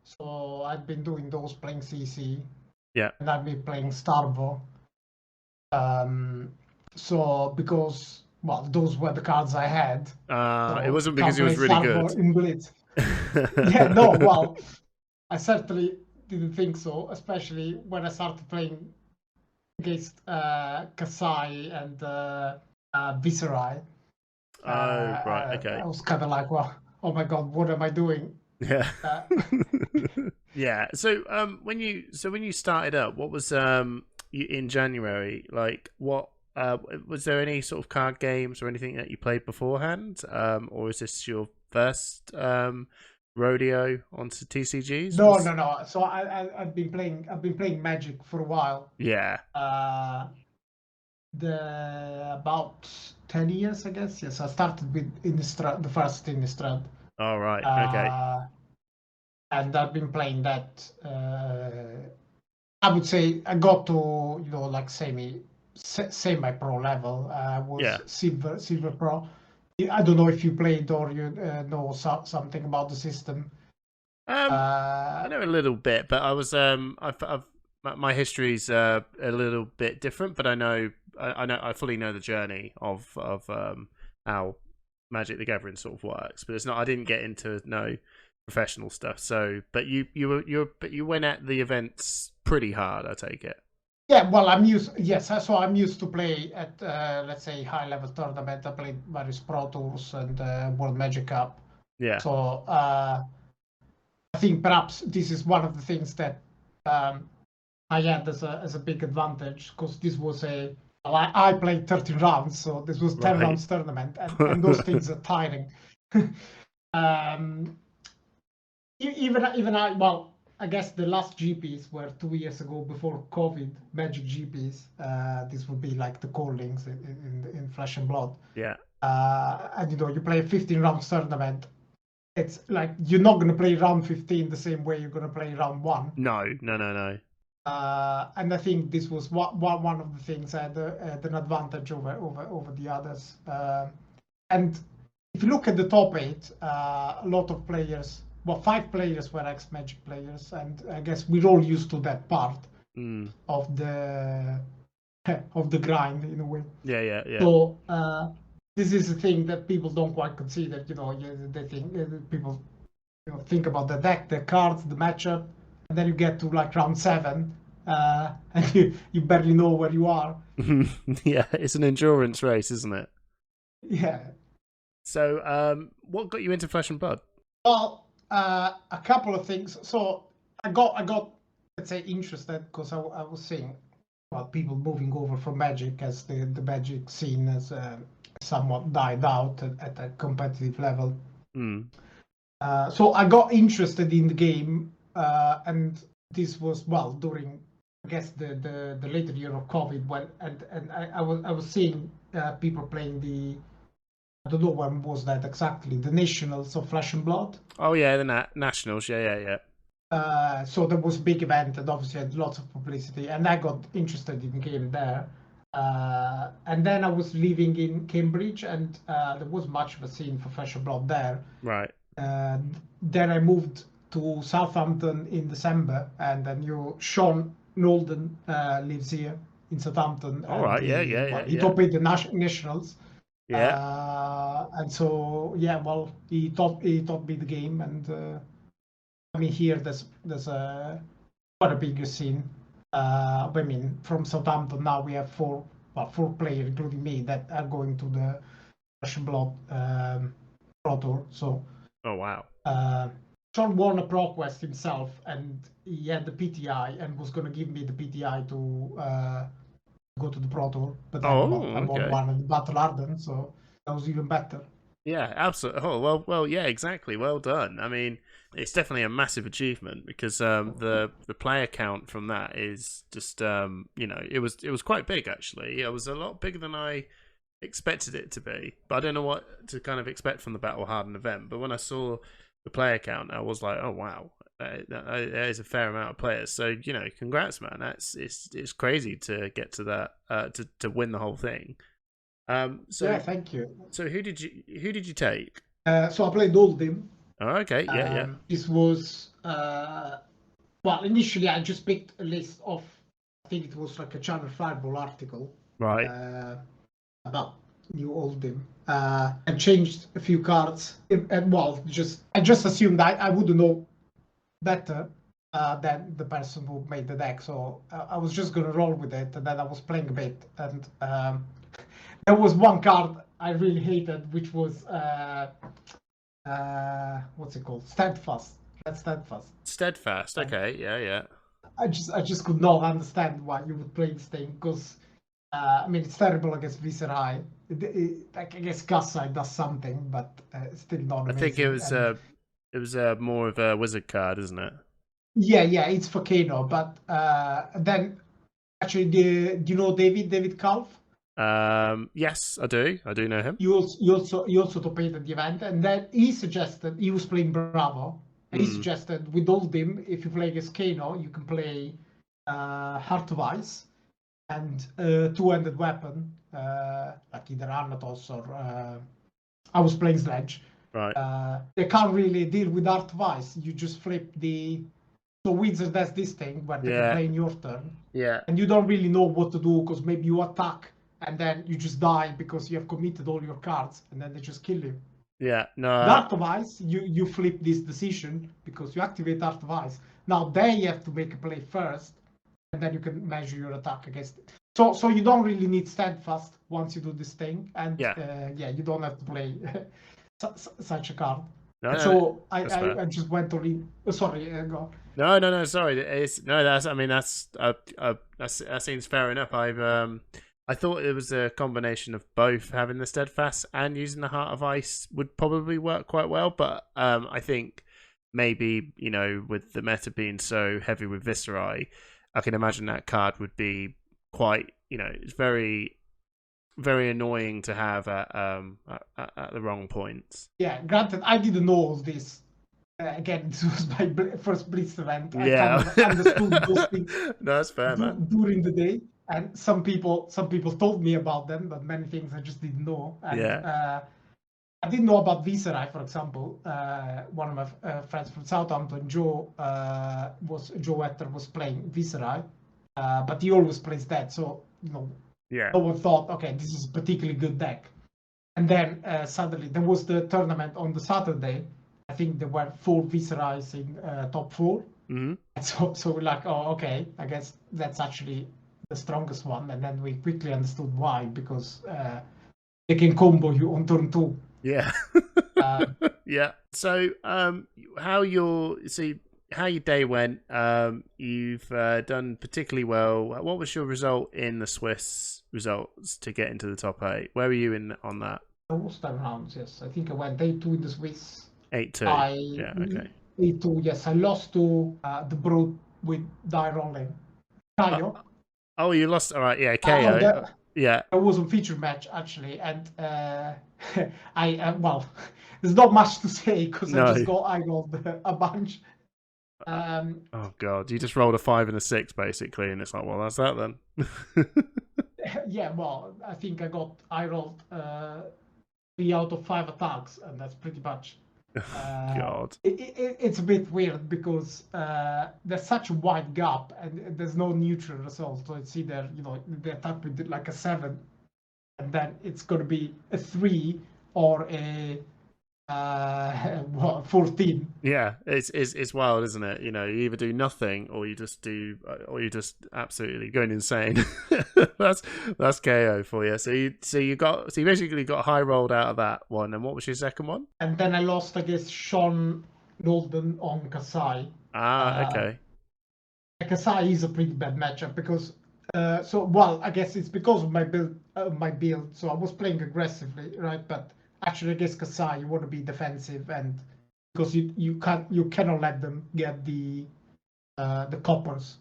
S4: So I've been doing those, playing CC.
S2: Yeah.
S4: And I've been playing Starvo. So because those were the cards I had.
S2: So it wasn't because he was really
S4: Starvo
S2: good.
S4: In Blitz. Yeah, no, well, I certainly didn't think so, especially when I started playing against Kasai and Viserai.
S2: Oh, right, okay.
S4: I was kind of like, well, oh my god, what am I doing?
S2: Yeah. Yeah. So when you started up, what was in January, like what was there any sort of card games or anything that you played beforehand, or is this your first rodeo onto TCGs?
S4: No. So I've been playing Magic for a while.
S2: Yeah.
S4: About 10 years, I guess. Yes, I started with Innistrad, the first Innistrad.
S2: All right. Okay.
S4: And I've been playing that. I would say I got to like semi pro level. Was silver pro. I don't know if you played or you know something about the system.
S2: I know a little bit, but I was my history's a little bit different, but I fully know the journey of how Magic the Gathering sort of works. But it's not. I didn't get into professional stuff. So, but you went at the events pretty hard, I take it.
S4: Yeah, well, I'm used. Yes, so I'm used to play at let's say high level tournament. I played various Pro Tours and World Magic Cup.
S2: Yeah.
S4: So I think perhaps this is one of the things that I had as a big advantage, because this was I played 13 rounds, so this was 10 rounds tournament, and those things are tiring. Even I guess the last GPs were 2 years ago, before COVID. Magic GPs. This would be like the callings in Flesh and Blood.
S2: Yeah.
S4: And you play a 15 rounds tournament. It's like you're not going to play round 15 the same way you're going to play round 1.
S2: No.
S4: And I think this was one of the things I had an advantage over the others. And if you look at the top 8, a lot of players. 5 players were ex-Magic players, and I guess we're all used to that part of the grind in a way.
S2: Yeah.
S4: So this is a thing that people don't quite consider. They think people think about the deck, the cards, the matchup, and then you get to like round 7, and you barely know where you are.
S2: Yeah, it's an endurance race, isn't it?
S4: Yeah.
S2: So, what got you into Flesh and Blood?
S4: Well, a couple of things. So I got let's say interested because I was seeing people moving over from Magic, as the Magic scene has somewhat died out at a competitive level. So I got interested in the game, and this was during I guess the later year of COVID, when and I was seeing people playing I don't know when was that exactly, the Nationals of Flesh and Blood.
S2: Oh yeah, the Nationals, yeah.
S4: So there was a big event, and obviously had lots of publicity, and I got interested in the game there. And then I was living in Cambridge, and there was much of a scene for Flesh and Blood there.
S2: Right.
S4: Then I moved to Southampton in December, and I knew Sean Nolden lives here in Southampton.
S2: All right, yeah.
S4: He taught me the Nationals.
S2: Yeah.
S4: And so he taught me the game, and I mean here there's quite a bigger scene. I mean, from Southampton now we have four players, including me, that are going to the Flesh and Blood Pro Tour. So
S2: Oh wow.
S4: Sean won a Pro Quest himself, and he had the PTI and was going to give me the PTI to go to the Pro Tour. But then
S2: Oh,
S4: I won
S2: okay.
S4: one at the Battlehardened, so that was even better.
S2: Yeah, absolutely. Oh well, yeah, exactly. Well done. I mean, it's definitely a massive achievement because the player count from that is just it was quite big actually. It was a lot bigger than I expected it to be, but I don't know what to kind of expect from the Battle Hardened event. But when I saw the player count, I was like, oh wow, that is a fair amount of players. So congrats, man. It's crazy to get to that to win the whole thing. So
S4: yeah, thank you.
S2: So who did you take?
S4: So I played Oldhim.
S2: Oh, okay, yeah.
S4: This was well, initially I just picked a list of, I think it was like a Channel Fireball article
S2: Right.
S4: About new Oldhim, and changed a few cards. And well, I just assumed I would know better than the person who made the deck, so I was just gonna roll with it. And then I was playing a bit, and there was one card I really hated, which was what's it called? Steadfast. That's Steadfast.
S2: Steadfast. Okay. Yeah.
S4: I just could not understand why you would play this thing, because I mean, it's terrible against Viserai. Like, I guess Gassai does something, but it's still not amazing.
S2: I think it was more of a wizard card, isn't it?
S4: Yeah, it's for Kano, but then actually, do you know David Kalf?
S2: Yes, I do. I do know him.
S4: He also dopated the event, and then he suggested, he was playing Bravo, and he suggested with Oldhim, if you play against Kano, you can play Heart of Ice and two-handed weapon, like either Arnatos or I was playing Sledge.
S2: Right.
S4: They can't really deal with Heart of Ice. You just flip the. So Wizard does this thing where they can play in your turn.
S2: Yeah.
S4: And you don't really know what to do, because maybe you attack and then you just die because you have committed all your cards, and then they just kill you.
S2: Yeah. No.
S4: Heart of Ice, you flip this decision because you activate Heart of Ice. Now they have to make a play first, and then you can measure your attack against it. So you don't really need Steadfast once you do this thing, and you don't have to play such a card. So I just went to read. Sorry, go on.
S2: No. Sorry, that seems fair enough. I thought it was a combination of both, having the Steadfast and using the Heart of Ice would probably work quite well. But I think maybe with the meta being so heavy with Viserai, I can imagine that card would be quite it's very, very annoying to have at the wrong points.
S4: Yeah, granted, I didn't know all this. Again, this was my first Blitz event.
S2: Yeah.
S4: I kind of understood those things.
S2: No, that's fair, man.
S4: During the day, and some people told me about them, but many things I just didn't know. And, I didn't know about Viserai, for example. One of my friends from Southampton, Joe Wetter, was playing Viserai, but he always plays that. So no one thought, okay, this is a particularly good deck. And then suddenly there was the tournament on the Saturday. I think there were 4 Viserais in top 4.
S2: Mm-hmm.
S4: So we're like, oh, okay, I guess that's actually the strongest one. And then we quickly understood why, because they can combo you on turn 2.
S2: Yeah. Yeah. So how your day went, you've done particularly well. What was your result in the Swiss results to get into the top 8? Where were you on that?
S4: Most rounds, yes. I think I went 8-2 in the Swiss.
S2: 8-2. Yeah, okay.
S4: 8-2, yes. I lost to the Brute with die rolling. Kayo.
S2: Oh, you lost. All right, yeah, KO. Yeah.
S4: It was a feature match, actually. And well, there's not much to say, because I got a bunch.
S2: Oh god, you just rolled a 5 and a 6 basically, and it's like, well, that's that then.
S4: Yeah, well, I think I rolled 3 out of 5 attacks, and that's pretty much.
S2: God,
S4: it's a bit weird, because there's such a wide gap, and there's no neutral result. So it's either they attack with like a 7, and then it's going to be a 3 or a what, 14.
S2: Yeah, it's wild, isn't it? You either do nothing or you just absolutely going insane. that's KO for you. So you basically got high rolled out of that one. And what was your second one?
S4: And then I lost against Sean Golden on Kasai.
S2: Okay.
S4: Kasai is a pretty bad matchup because I guess it's because of my build. So I was playing aggressively, right? But actually against Kasai, you want to be defensive, and because you cannot let them get the coppers.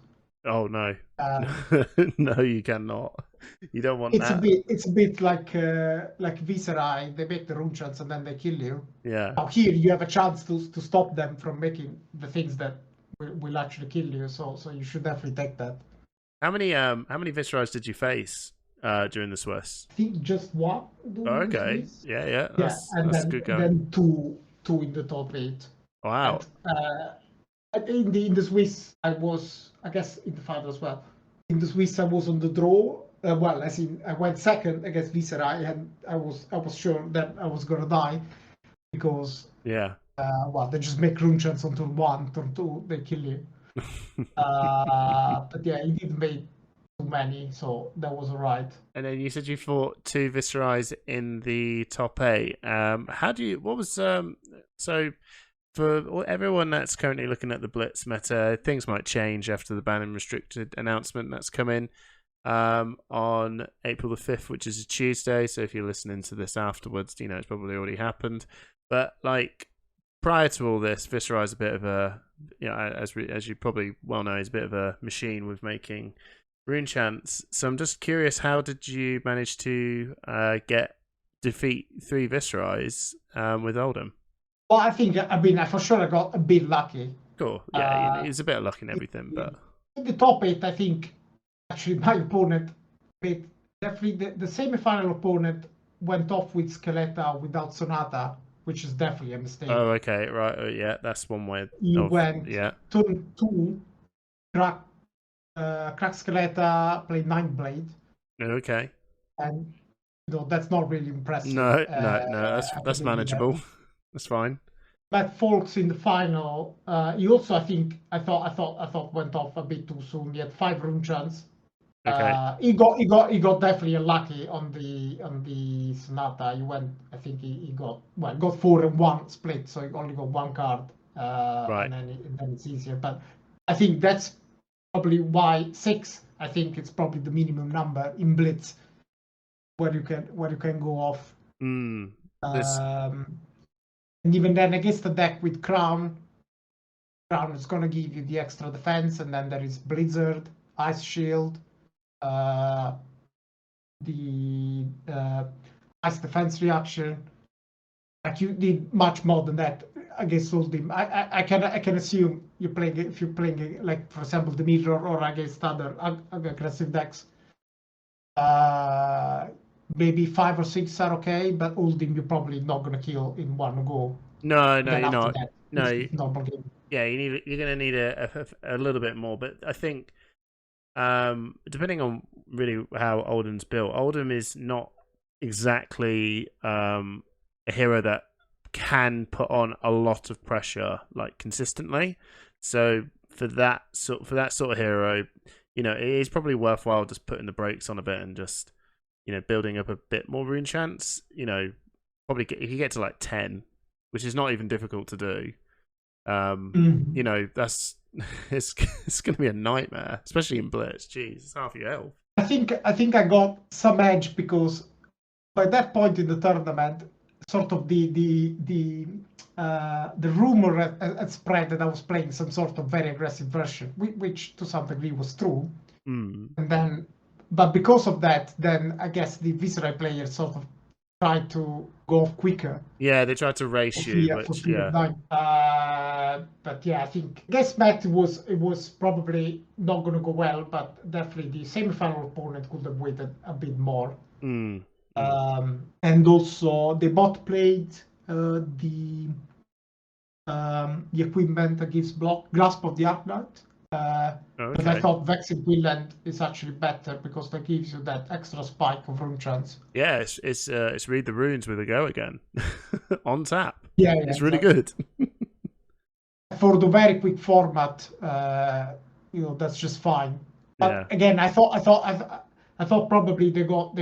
S2: Oh no, no, you cannot. You don't want that.
S4: It's a bit like Viserai. They make the rune chants and then they kill you.
S2: Yeah.
S4: Now here you have a chance to stop them from making the things that will actually kill you. So you should definitely take that.
S2: How many Viserais did you face during the Swiss?
S4: I think just one.
S2: Okay. Yeah. That's good going.
S4: Then two in the top 8.
S2: Wow.
S4: And, in the Swiss, I guess in the final as well. In the Swiss, I was on the draw. As in, I went second against Viserai, and I was sure that I was gonna die because they just make rune chants on turn 1, turn 2, they kill you. But yeah, he didn't make too many, so that was alright.
S2: And then you said you fought 2 Viserais in the top 8. So for everyone that's currently looking at the Blitz meta, things might change after the ban and restricted announcement that's coming on April the 5th, which is a Tuesday. So if you're listening to this afterwards, it's probably already happened. But prior to all this, Viserai is a bit of a, as you probably well know, is a bit of a machine with making rune chants. So I'm just curious, how did you manage to defeat 3 Viserais with Oldham?
S4: Well, I think for sure I got a bit lucky.
S2: Cool. Yeah, it's a bit of luck in everything, but
S4: in the top 8, I think actually my opponent, definitely the semi-final opponent went off with Skeletta without Sonata, which is definitely a mistake.
S2: Oh, okay, right. Oh, yeah, that's one way.
S4: Turn 2, crack Skeletta, played Nightblade.
S2: Okay.
S4: And that's not really impressive.
S2: No, that's manageable. That's fine.
S4: But Folks in the final, he also I thought went off a bit too soon. He had 5 rune chants.
S2: Okay.
S4: He got definitely unlucky on the Sonata. He got 4 and 1 split, so he only got 1 card.
S2: Right.
S4: And then it's easier. But I think that's probably why 6. I think it's probably the minimum number in Blitz where you can go off. And even then, against the deck with Crown is going to give you the extra defense, and then there is Blizzard, Ice Shield, the Ice Defense Reaction. You need much more than that against all them. I can assume if you're playing for example the Mirror or against other aggressive decks. Maybe 5 or 6 are okay, but all them you're probably not going to kill in one go.
S2: No, you're not.
S4: It's normal game.
S2: Yeah, you're going to need a little bit more. But I think, depending on really how Oldham's built, Oldham is not exactly a hero that can put on a lot of pressure consistently. So for that sort of hero, it is probably worthwhile just putting the brakes on a bit and just building up a bit more rune chants. Probably if you get to 10, which is not even difficult to do. That's it's going to be a nightmare, especially in Blitz. Jeez, it's half your health.
S4: I think I got some edge because by that point in the tournament, sort of the rumor had spread that I was playing some sort of very aggressive version, which to some degree was true. And then, but because of that, then I guess the Viserai players sort of tried to go off quicker.
S2: Yeah, they tried to race you.
S4: But yeah, I guess Matt it was probably not going to go well, but definitely the semi-final opponent could have waited a bit more. And also they both played the equipment that gives block Grasp of the Arclight. But I thought Vexing Wieland is actually better because that gives you that extra spike of rune chance.
S2: Yeah, it's read the runes with a go again on tap.
S4: Yeah,
S2: it's really good.
S4: For the very quick format, that's just fine. But again, I thought probably they got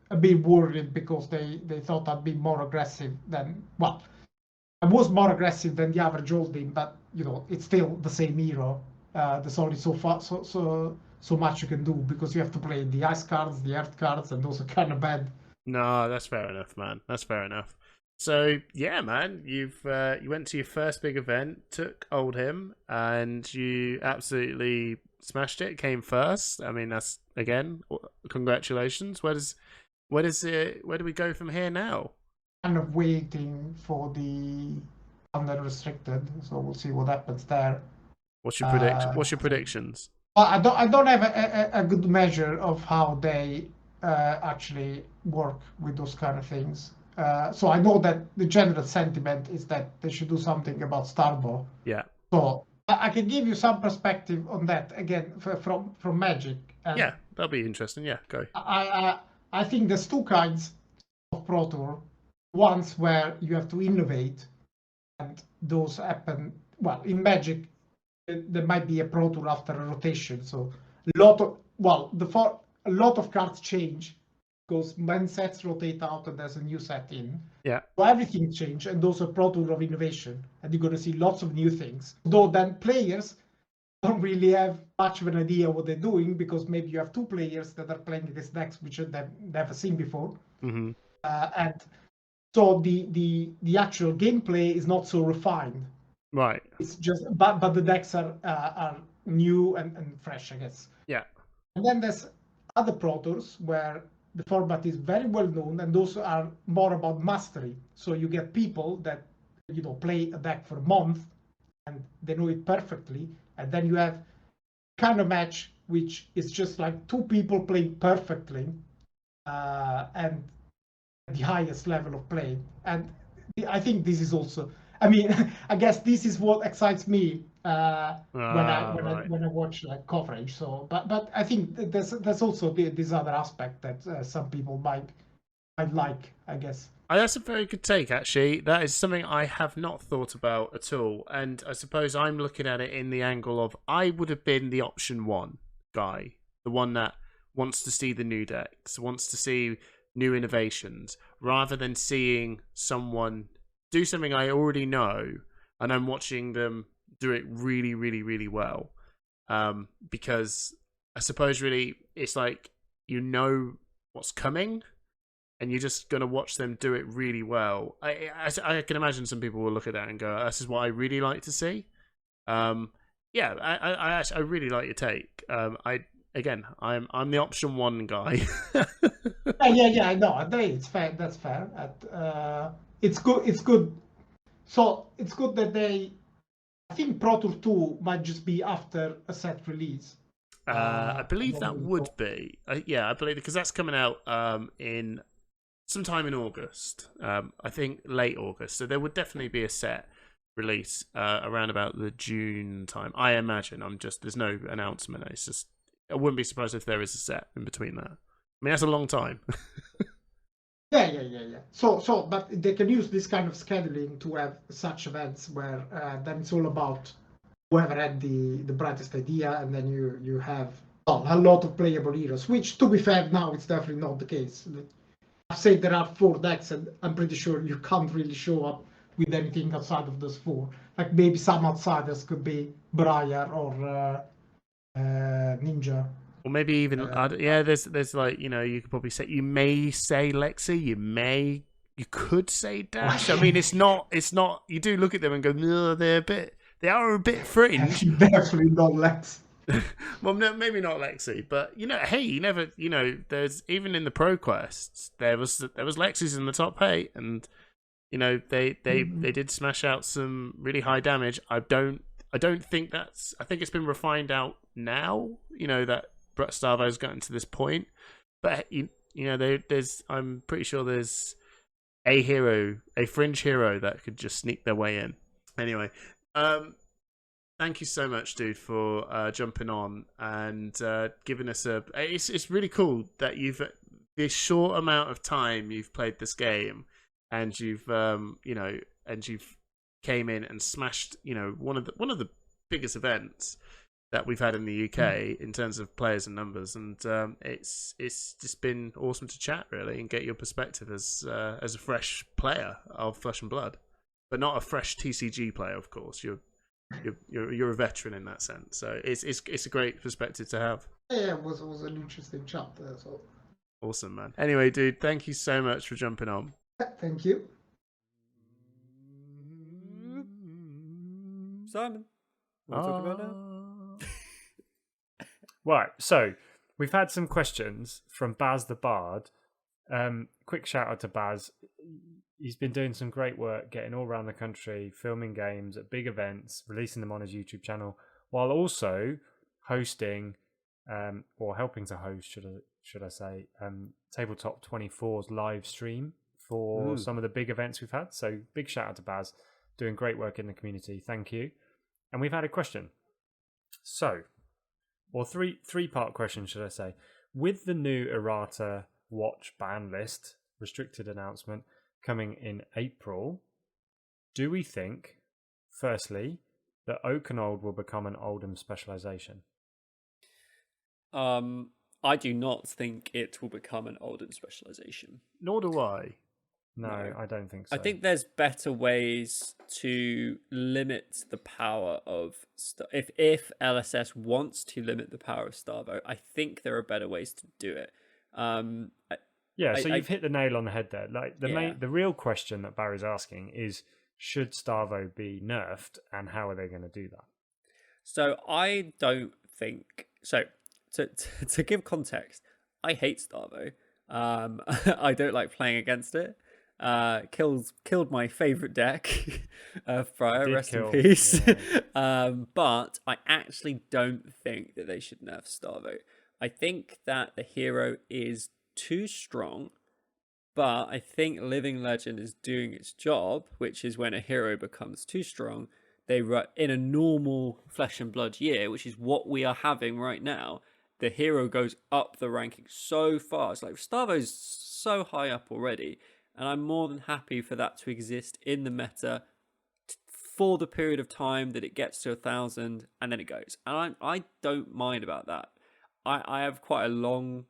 S4: a bit worried because they thought I'd be more aggressive than I was more aggressive than the average Olding, but it's still the same hero. There's only so much you can do because you have to play the ice cards, the earth cards, and those are kind of bad.
S2: No, that's fair enough, man. That's fair enough. So yeah, man, you went to your first big event, took Oldhim, and you absolutely smashed it. Came first. I mean, that's again, congratulations. Where do we go from here now?
S4: Kind of waiting for the unrestricted, so we'll see what happens there.
S2: What's your prediction? What's your predictions?
S4: Well, I don't have a good measure of how they actually work with those kind of things. So I know that the general sentiment is that they should do something about Starbow.
S2: Yeah.
S4: So I can give you some perspective on that again from Magic.
S2: Yeah, that'll be interesting. Yeah, go.
S4: I think there's two kinds of Pro Tour. Ones where you have to innovate, and those happen. Well, in Magic, there might be a Pro Tour after a rotation. So a lot of cards change because when sets rotate out and there's a new set in.
S2: Yeah.
S4: So everything changes, and those are Pro Tour of innovation, and you're going to see lots of new things. Though then players don't really have much of an idea what they're doing because maybe you have two players that are playing this decks which they've never seen before, and so the actual gameplay is not so refined.
S2: Right.
S4: It's just but the decks are new and fresh, I guess.
S2: Yeah.
S4: And then there's other Pro Tours where the format is very well known, and those are more about mastery. So you get people that play a deck for a month and they know it perfectly, and then you have kind of match which is just like two people playing perfectly, and the highest level of play. And I think this is also, I mean, I guess this is what excites me when I watch like coverage. So, but I think there's also this other aspect that some people might like, I guess.
S2: That's a very good take, actually. That is something I have not thought about at all. And I suppose I'm looking at it in the angle of I would have been the option one guy, the one that wants to see the new decks, wants to see new innovations, rather than seeing someone do something I already know and I'm watching them do it really, really, really well. Because I suppose really it's like you know what's coming and you're just going to watch them do it really well. I can imagine some people will look at that and go, this is what I really like to see. Yeah, I really like your take. I'm the option one guy.
S4: yeah, I know. It's fair. That's fair. It's good. It's good. So it's good that I think Pro Tour 2 might just be after a set release.
S2: I believe that would be. Yeah, I believe because that's coming out in sometime in August. I think late August. So there would definitely be a set release around about the June time. I imagine. There's no announcement. It's just. I wouldn't be surprised if there is a set in between that. I mean, that's a long time.
S4: Yeah. So, but they can use this kind of scheduling to have such events where then it's all about whoever had the brightest idea, and then you have a lot of playable heroes. Which, to be fair, now it's definitely not the case. I've said there are 4 decks, and I'm pretty sure you can't really show up with anything outside of those 4. Like maybe some outsiders could be Briar or Ninja.
S2: Or maybe even there's like you could probably say you may say Lexi, you could say Dash. I mean it's not you do look at them and go, no, they are a bit fringe.
S4: Definitely not Lex.
S2: Well, no, maybe not Lexi, but hey, you never there's even in the Pro Quests there was Lexis in the top 8, and they did smash out some really high damage. I don't think I think it's been refined out now, that Starvow's gotten to this point. But there's I'm pretty sure there's a fringe hero that could just sneak their way in. Anyway, Thank you so much, dude, for jumping on and giving us a. It's really cool that you've this short amount of time you've played this game, and you've and you've came in and smashed one of the biggest events that we've had in the UK in terms of players and numbers, and it's just been awesome to chat really and get your perspective as a fresh player of Flesh and Blood, but not a fresh TCG player, of course. You're a veteran in that sense, so it's a great perspective to have.
S4: Yeah, it was an interesting chat. So
S2: Awesome, man. Anyway, dude, thank you so much for jumping on.
S4: thank you.
S3: Simon, what are we talking about now?
S1: Right, so we've had some questions from Baz the Bard. Quick shout out to Baz. He's been doing some great work getting all around the country, filming games at big events, releasing them on his YouTube channel, while also hosting or helping to host, should I say, Tabletop 24's live stream for some of the big events we've had. So big shout out to Baz, doing great work in the community. Thank you. And we've had a question. So, or three-part question, should I say. With the new errata watch ban list restricted announcement coming in April, do we think, firstly, that Oakenfold will become an Oldham specialization?
S3: I do not think it will become an Oldham specialization.
S2: Nor do I.
S1: No, I don't think so.
S3: I think there's better ways to limit the power of if LSS wants to limit the power of Starvo. I think there are better ways to do it.
S1: You've hit the nail on the head there. Like the real question that Barry's asking is, should Starvo be nerfed, and how are they going to do that? So
S3: I don't think so. To give context, I hate Starvo. I don't like playing against it. Killed my favorite deck prior, rest in peace. Yeah. But I actually don't think that they should nerf Starvo. I think that the hero is too strong, but I think Living Legend is doing its job, which is when a hero becomes too strong, they in a normal Flesh and Blood year, which is what we are having right now, the hero goes up the ranking so fast. Like Starvo's so high up already, and I'm more than happy for that to exist in the meta for the period of time that it gets to 1,000 and then it goes. And I don't mind about that. I have quite a long.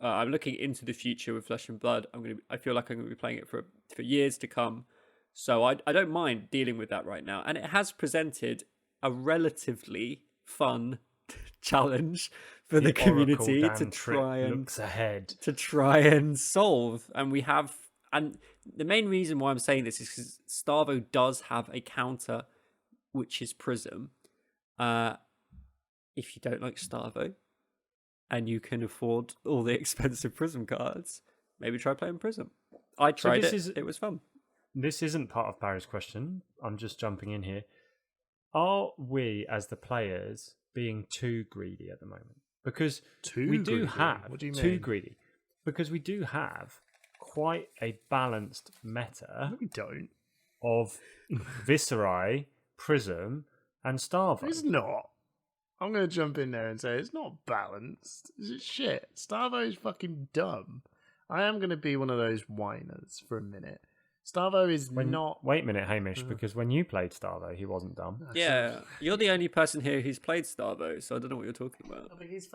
S3: I'm looking into the future with Flesh and Blood. I feel like I'm going to be playing it for years to come. So I don't mind dealing with that right now. And it has presented a relatively fun challenge for the community to try and solve. And the main reason why I'm saying this is because Starvo does have a counter, which is Prism. If you don't like Starvo and you can afford all the expensive Prism cards, maybe try playing Prism. I tried it was fun.
S1: This isn't part of Barry's question. I'm just jumping in here. Are we, as the players, being too greedy at the moment? Because we do have too greedy. Because we do have quite a balanced meta.
S2: No, we don't.
S1: Of Viserai, Prism, and Starvo.
S2: It's not. I'm going to jump in there and say it's not balanced. It's shit. Starvo is fucking dumb. I am going to be one of those whiners for a minute. Starvo is not...
S1: Wait a minute, Hamish, because when you played Starvo, he wasn't dumb.
S3: Yeah, you're the only person here who's played Starvo, so I don't know what you're talking about.
S2: I think he's...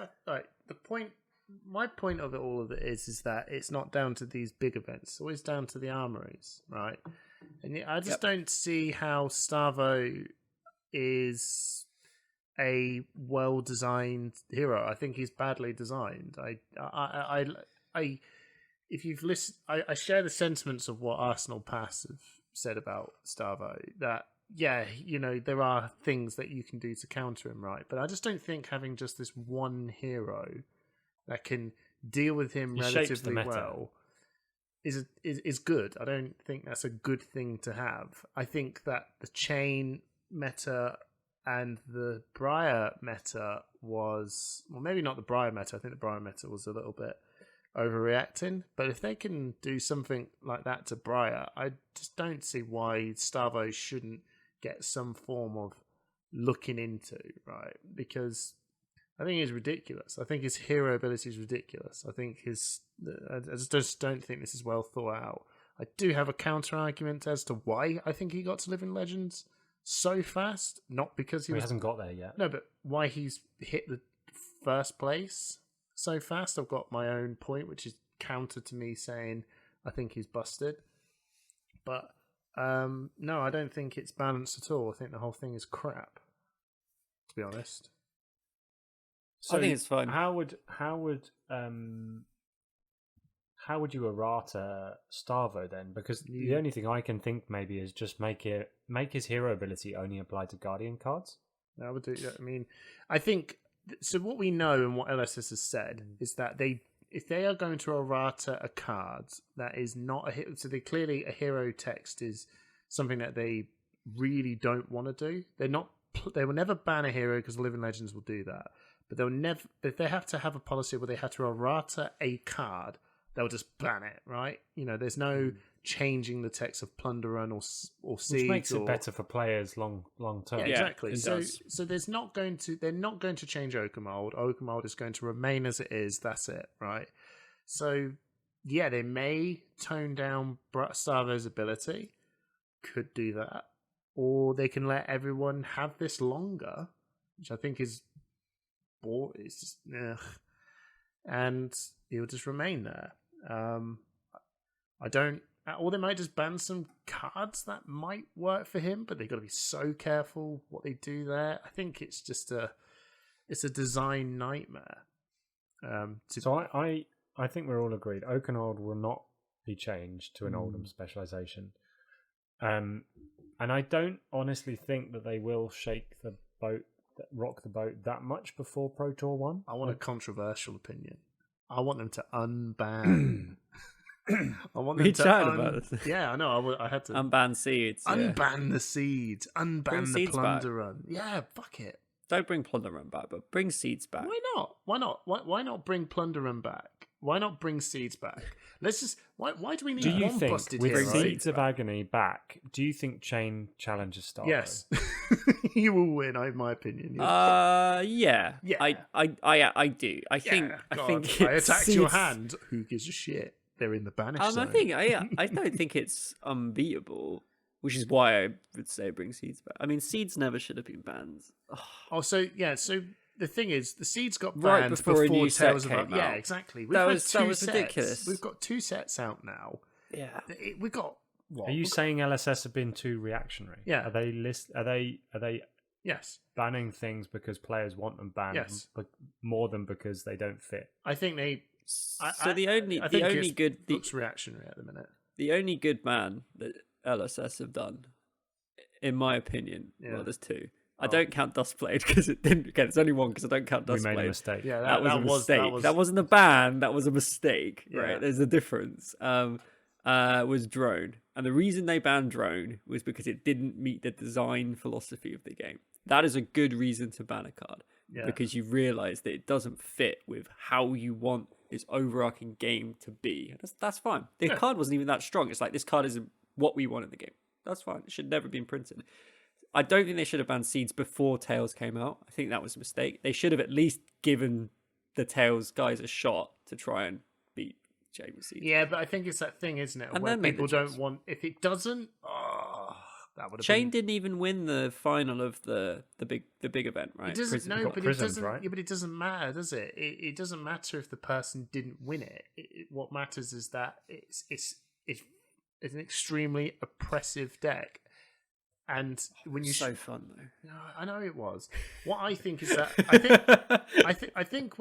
S2: My point of it all of it is that it's not down to these big events. It's always down to the armories, right? And I just don't see how Starvo is a well-designed hero. I think he's badly designed. If you've listened, I share the sentiments of what Arsenal Pass have said about Starvo. That there are things that you can do to counter him, right? But I just don't think having just this one hero that can deal with him relatively well is good. I don't think that's a good thing to have. I think that the chain meta and the Briar meta was, well, maybe not the Briar meta. I think the Briar meta was a little bit overreacting. But if they can do something like that to Briar, I just don't see why Starvo shouldn't get some form of looking into, right? Because I think it's ridiculous. I think his hero ability is ridiculous. I think I just don't think this is well thought out. I do have a counter argument as to why I think he got to Living Legends so fast. Not because he
S1: hasn't got there yet.
S2: No, but why he's hit the first place so fast. I've got my own point, which is counter to me saying I think he's busted. But no, I don't think it's balanced at all. I think the whole thing is crap, to be honest.
S3: So I think it's fine.
S1: How would you errata Starvo then? Because the only thing I can think maybe is just make his hero ability only apply to Guardian cards.
S2: I would do. I mean, I think so. What we know and what LSS has said is that if they are going to errata a card that is not a hero, so clearly a hero text is something that they really don't want to do. They will never ban a hero because Living Legends will do that. But they'll never. If they have to have a policy where they have to errata a card, they'll just ban it, right? There's no changing the text of Plunder Run or Seeds.
S1: Which makes it better for players long term.
S2: Yeah, exactly.
S3: So
S2: they're not going to change Oakermold. Oakermold is going to remain as it is. That's it, right? So yeah, they may tone down Starvo's ability. Could do that, or they can let everyone have this longer, which I think is it's just and he'll just remain there. I don't. Or they might just ban some cards that might work for him, but they've got to be so careful what they do there. I think it's just a design nightmare.
S1: So I think we're all agreed. Oakenhold will not be changed to an Oldham specialization, and I don't honestly think that they will rock the boat that much before Pro Tour 1.
S2: I want a controversial opinion. I want them to unban. I want them to
S3: about this.
S2: Yeah, I know. I had to
S3: unban Seeds.
S2: Unban the Seeds. Unban the Plunder Run. Yeah, fuck it.
S3: Don't bring Plunder Run back, but bring Seeds back.
S2: Why not? Why not bring Plunder Run back? Why not bring Seeds back? Let's just. Why do we need one busted hero?
S1: With Seeds of Agony back, do you think Chain challenges Starvo?
S2: Yes, you will win. In my opinion.
S3: Yeah. I do. I think.
S2: I attacked your hand. Who gives a shit? They're in the banish zone.
S3: I don't think it's unbeatable, which is why I would say bring Seeds back. I mean, Seeds never should have been banned.
S2: So the thing is, the Seeds got
S3: right
S2: banned
S3: before a new
S2: Tales
S3: set
S2: of
S3: came out.
S2: Yeah, exactly.
S3: That was ridiculous.
S2: We've got 2 sets out now.
S3: Yeah,
S2: we've got. What?
S1: Are you saying LSS have been too reactionary?
S2: Yeah.
S1: Are they
S2: Yes.
S1: banning things because players want them banned?
S2: Yes.
S1: But more than because they don't fit.
S2: I think they. Looks reactionary at the minute.
S3: The only good ban that LSS have done, in my opinion, well, there's 2. I don't count Dustblade because it didn't. Again, it's only 1 because I don't count Dustblade.
S1: We made a mistake.
S2: Yeah,
S3: that was a mistake. That wasn't a ban. That was a mistake. Right? There's a difference. Was Drone, and the reason they banned Drone was because it didn't meet the design philosophy of the game. That is a good reason to ban a card because you realise that it doesn't fit with how you want this overarching game to be. That's fine. The card wasn't even that strong. It's like, this card isn't what we want in the game. That's fine. It should never have been printed. I don't think they should have banned Seeds before Tails came out. I think that was a mistake. They should have at least given the Tails guys a shot to try and beat Chain with Seeds.
S2: Yeah, but I think it's that thing, isn't it?
S3: And
S2: where
S3: then make
S2: people
S3: the
S2: don't want. If it doesn't, that would have
S3: Chain didn't even win the final of the big event, right?
S2: It doesn't.
S1: No, but
S2: Prisms,
S1: it doesn't.
S2: Right? Yeah, but it doesn't matter, does it? It doesn't matter if the person didn't win it. What matters is that it's an extremely oppressive deck. And when you
S3: so fun though.
S2: No, I know it was. What I think is that I think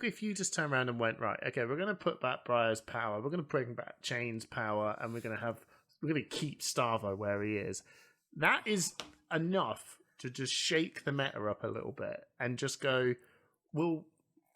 S2: if you just turn around and went, right, okay, we're going to put back Briar's power, we're going to bring back Chain's power, and we're going to keep Starvo where he is. That is enough to just shake the meta up a little bit and just go, well,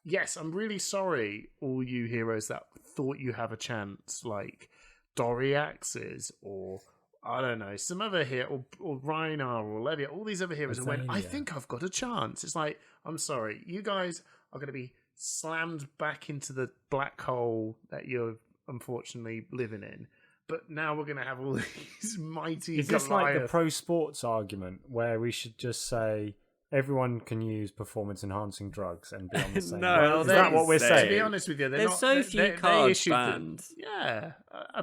S2: yes, I'm really sorry, all you heroes that thought you have a chance, like Doriaxes or I don't know, some other hero, or Rhinar or Levia, all these other heroes, and went, I think I've got a chance. It's like, I'm sorry, you guys are going to be slammed back into the black hole that you're unfortunately living in but now we're going to have all these mighty.
S1: Is this like the
S2: Goliath-
S1: pro sports argument where we should just say everyone can use performance enhancing drugs and be on the same?
S3: No,
S1: level? Is that what we're
S3: to
S1: saying?
S2: To be honest with you,
S3: There's so few cards banned.
S2: Yeah,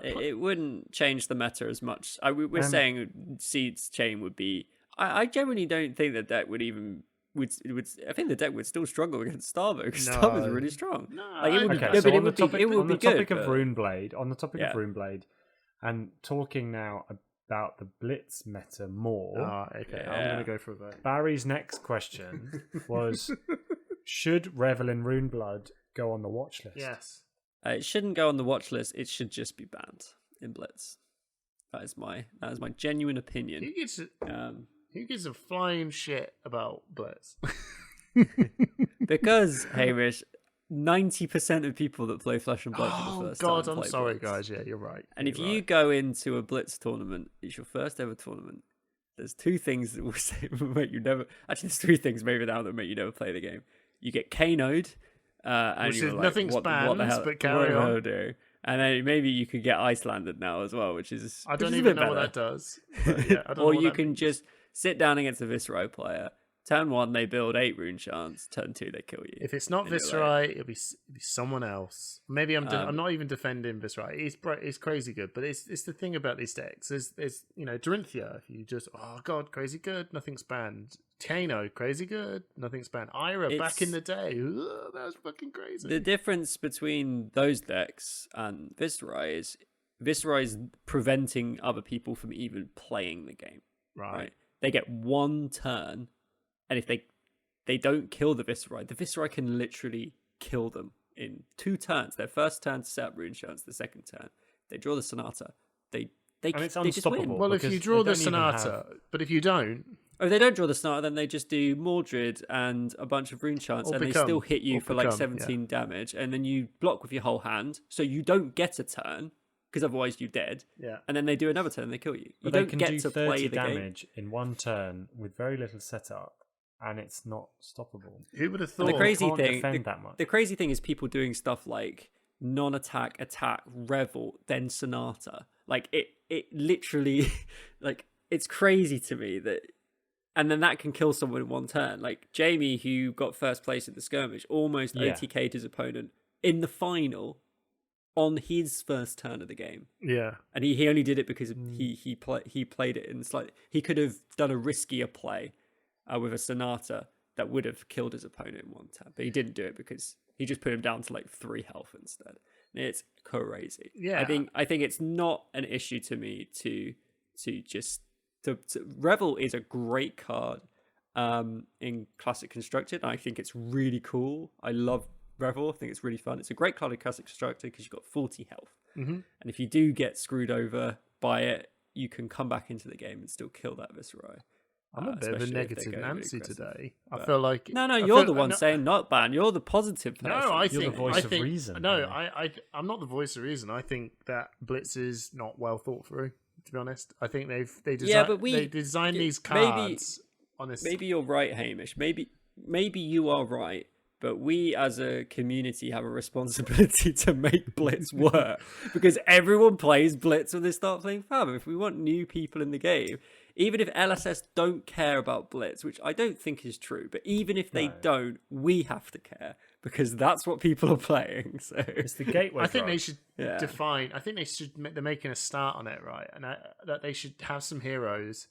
S3: It wouldn't change the meta as much. We're saying Seed's chain would be. I generally don't think the deck would even. I think the deck would still struggle against Starvo because Starvo's really strong.
S2: No,
S3: like, it would,
S1: Okay,
S3: no,
S1: so
S3: but
S1: on the topic
S3: good,
S1: of Runeblade,
S3: Yeah.
S1: and talking now about the Blitz meta more.
S2: Okay, I'm
S3: Yeah.
S2: going to go for a vote.
S1: Barry's next question was: should Revel in Runeblood go on the watch list?
S2: Yes.
S3: It shouldn't go on the watch list. It should just be banned in Blitz. That is my genuine opinion.
S2: Who gives a flying shit about Blitz?
S3: Because Hamish, 90% of people that play Flesh and Blood for the first
S2: God,
S3: time
S2: I'm
S3: play
S2: sorry,
S3: Blitz.
S2: guys. Yeah, you're right.
S3: And if
S2: You're
S3: you
S2: right.
S3: go into a Blitz tournament, it's your first ever tournament. There's two things that will make you never. Actually, there's three things maybe now that make you never play the game. You get KO'd, and
S2: Which
S3: you're
S2: is
S3: like,
S2: nothing's
S3: what the
S2: banned,
S3: hell?
S2: but carry
S3: what
S2: on.
S3: do I do? And then maybe you could get Icelanded now as well, which is
S2: I don't
S3: a
S2: even
S3: bit
S2: know what
S3: better.
S2: that does. But yeah, I don't know
S3: Or
S2: what
S3: you
S2: that
S3: can
S2: means.
S3: just sit down against a Viscerai player. Turn 1, they build 8 rune chants. Turn 2, they kill you.
S2: If it's not
S3: And you're
S2: Viscerai, it'll be someone else. Maybe I'm
S3: Um,
S2: not even defending Viscerai. It's crazy good, but it's the thing about these decks. There's Dorinthia. If you just crazy good, nothing's banned. Kano, crazy good, nothing's banned. Ira, back in the day, that was fucking crazy.
S3: The difference between those decks and Viscerai is Viscerai's preventing other people from even playing the game. Right? They get one turn, and if they don't kill the Viscerai can literally kill them in 2 turns. Their first turn to set up rune chants, the second turn they draw the Sonata. They
S1: And it's
S3: just win.
S1: unstoppable.
S2: Well, if you
S1: because
S2: draw
S1: they
S2: the
S1: don't even
S2: Sonata, but if you don't,
S3: Oh, if they don't draw the Sonata, then they just do Mordred and a bunch of rune chants,
S2: Or
S3: and
S2: become,
S3: they still hit you
S2: or
S3: for like
S2: become,
S3: 17 damage, and then you block with your whole hand, so you don't get a turn, because otherwise you're dead.
S2: Yeah.
S3: And then they do another turn and they kill you. You
S1: But they
S3: don't
S1: can
S3: get
S1: do
S3: to
S1: 30
S3: play the game.
S1: damage in one turn with very little setup, and it's not stoppable.
S2: who would have
S3: And
S2: thought?
S3: the crazy
S1: can't
S3: thing,
S1: defend that much.
S3: the crazy thing is people doing stuff like non-attack, attack, revel, then Sonata. Like it literally, like it's crazy to me that, and then that can kill someone in one turn. Like Jamie, who got first place at the skirmish, almost
S1: Yeah.
S3: OTK'd his opponent in the final on his first turn of the game.
S2: Yeah.
S3: And he only did it because he played it in slightly. He could have done a riskier play with a Sonata that would have killed his opponent in one turn, but he didn't do it because he just put him down to like 3 health instead. It's crazy.
S2: Yeah.
S3: I think it's not an issue to me to Revel is a great card in Classic Constructed. I think it's really cool. I love Revel. I think it's really fun. It's a great card in Classic Constructed because you've got 40 health.
S2: Mm-hmm.
S3: And if you do get screwed over by it, you can come back into the game and still kill that Viscerai.
S2: I'm a bit of a
S3: especially if they're
S2: negative
S3: going
S2: Nancy
S3: really aggressive.
S2: today. I
S3: But-
S2: feel like
S3: No,
S2: I
S3: you're
S2: feel-
S3: the one
S2: no,
S3: saying not ban. You're the positive person.
S2: No, I
S1: You're
S2: think
S1: the voice
S2: I
S1: of
S2: think,
S1: reason.
S2: No,
S1: Yeah.
S2: I'm not the voice of reason. I think that Blitz is not well thought through. To be honest, I think they designed these cards. Honestly,
S3: Maybe you're right, Hamish. Maybe you are right. But we as a community have a responsibility to make Blitz work because everyone plays Blitz when they start playing Fathom. If we want new people in the game, even if LSS don't care about Blitz, which I don't think is true, but even if they don't, we have to care because that's what people are playing. So
S1: It's the gateway.
S2: I think they
S1: drug.
S2: should
S3: Yeah.
S2: define. I think they should. They're making a start on it, right? And that they should have some heroes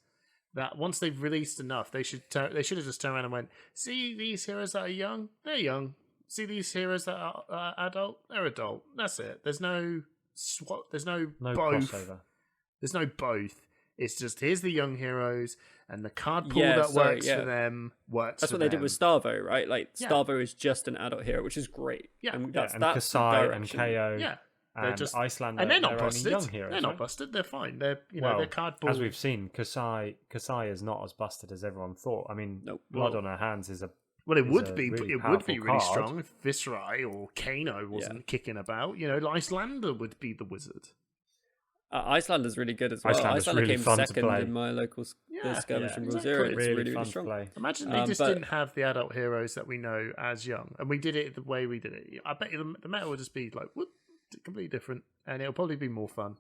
S2: that once they've released enough, they should have just turned around and went, "See these heroes that are young, they're young. See these heroes that are adult, they're adult. That's it. There's no There's no
S1: no
S2: both.
S1: crossover.
S2: There's no both. It's just here's the young heroes and the card pool
S3: Yeah,
S2: that
S3: sorry,
S2: works
S3: yeah.
S2: for them works.
S3: That's
S2: for
S3: what they did
S2: them.
S3: with Starvo, right? Like
S2: Yeah.
S3: Starvo is just an adult hero, which is great.
S2: Yeah.
S3: and
S1: Yeah,
S3: that's
S1: and
S3: that's the
S1: Kasai and
S3: direction.
S1: KO
S2: Yeah.
S1: and
S2: just-
S1: Iceland,
S2: And they're not
S1: only
S2: busted.
S1: young heroes,
S2: They're not
S1: right?
S2: busted. They're fine. They're
S1: Well,
S2: their card pool.
S1: as we've seen, Kasai is not as busted as everyone thought. I mean,
S3: Nope.
S1: Blood
S2: Well-
S1: on her hands is a
S2: Well, it
S1: is
S2: would
S1: a
S2: be.
S1: really
S2: It would
S1: powerful
S2: be really
S1: card.
S2: strong if Viscerai or Kano wasn't kicking about. You know, Icelander would be the wizard.
S3: Icelander's really good as well.
S1: Icelander's
S3: Icelander
S1: really
S3: came
S1: fun to
S3: second
S1: play.
S3: in my local
S2: Yeah,
S3: skirmish
S1: yeah,
S3: in Rule
S2: exactly.
S3: Zero. It's
S1: really,
S3: really,
S1: fun
S3: really
S1: to
S3: strong.
S1: play.
S2: Imagine they just
S3: but-
S2: didn't have the adult heroes that we know as young, and we did it the way we did it. I bet you the meta would just be like, whoop, completely different, and it'll probably be more fun.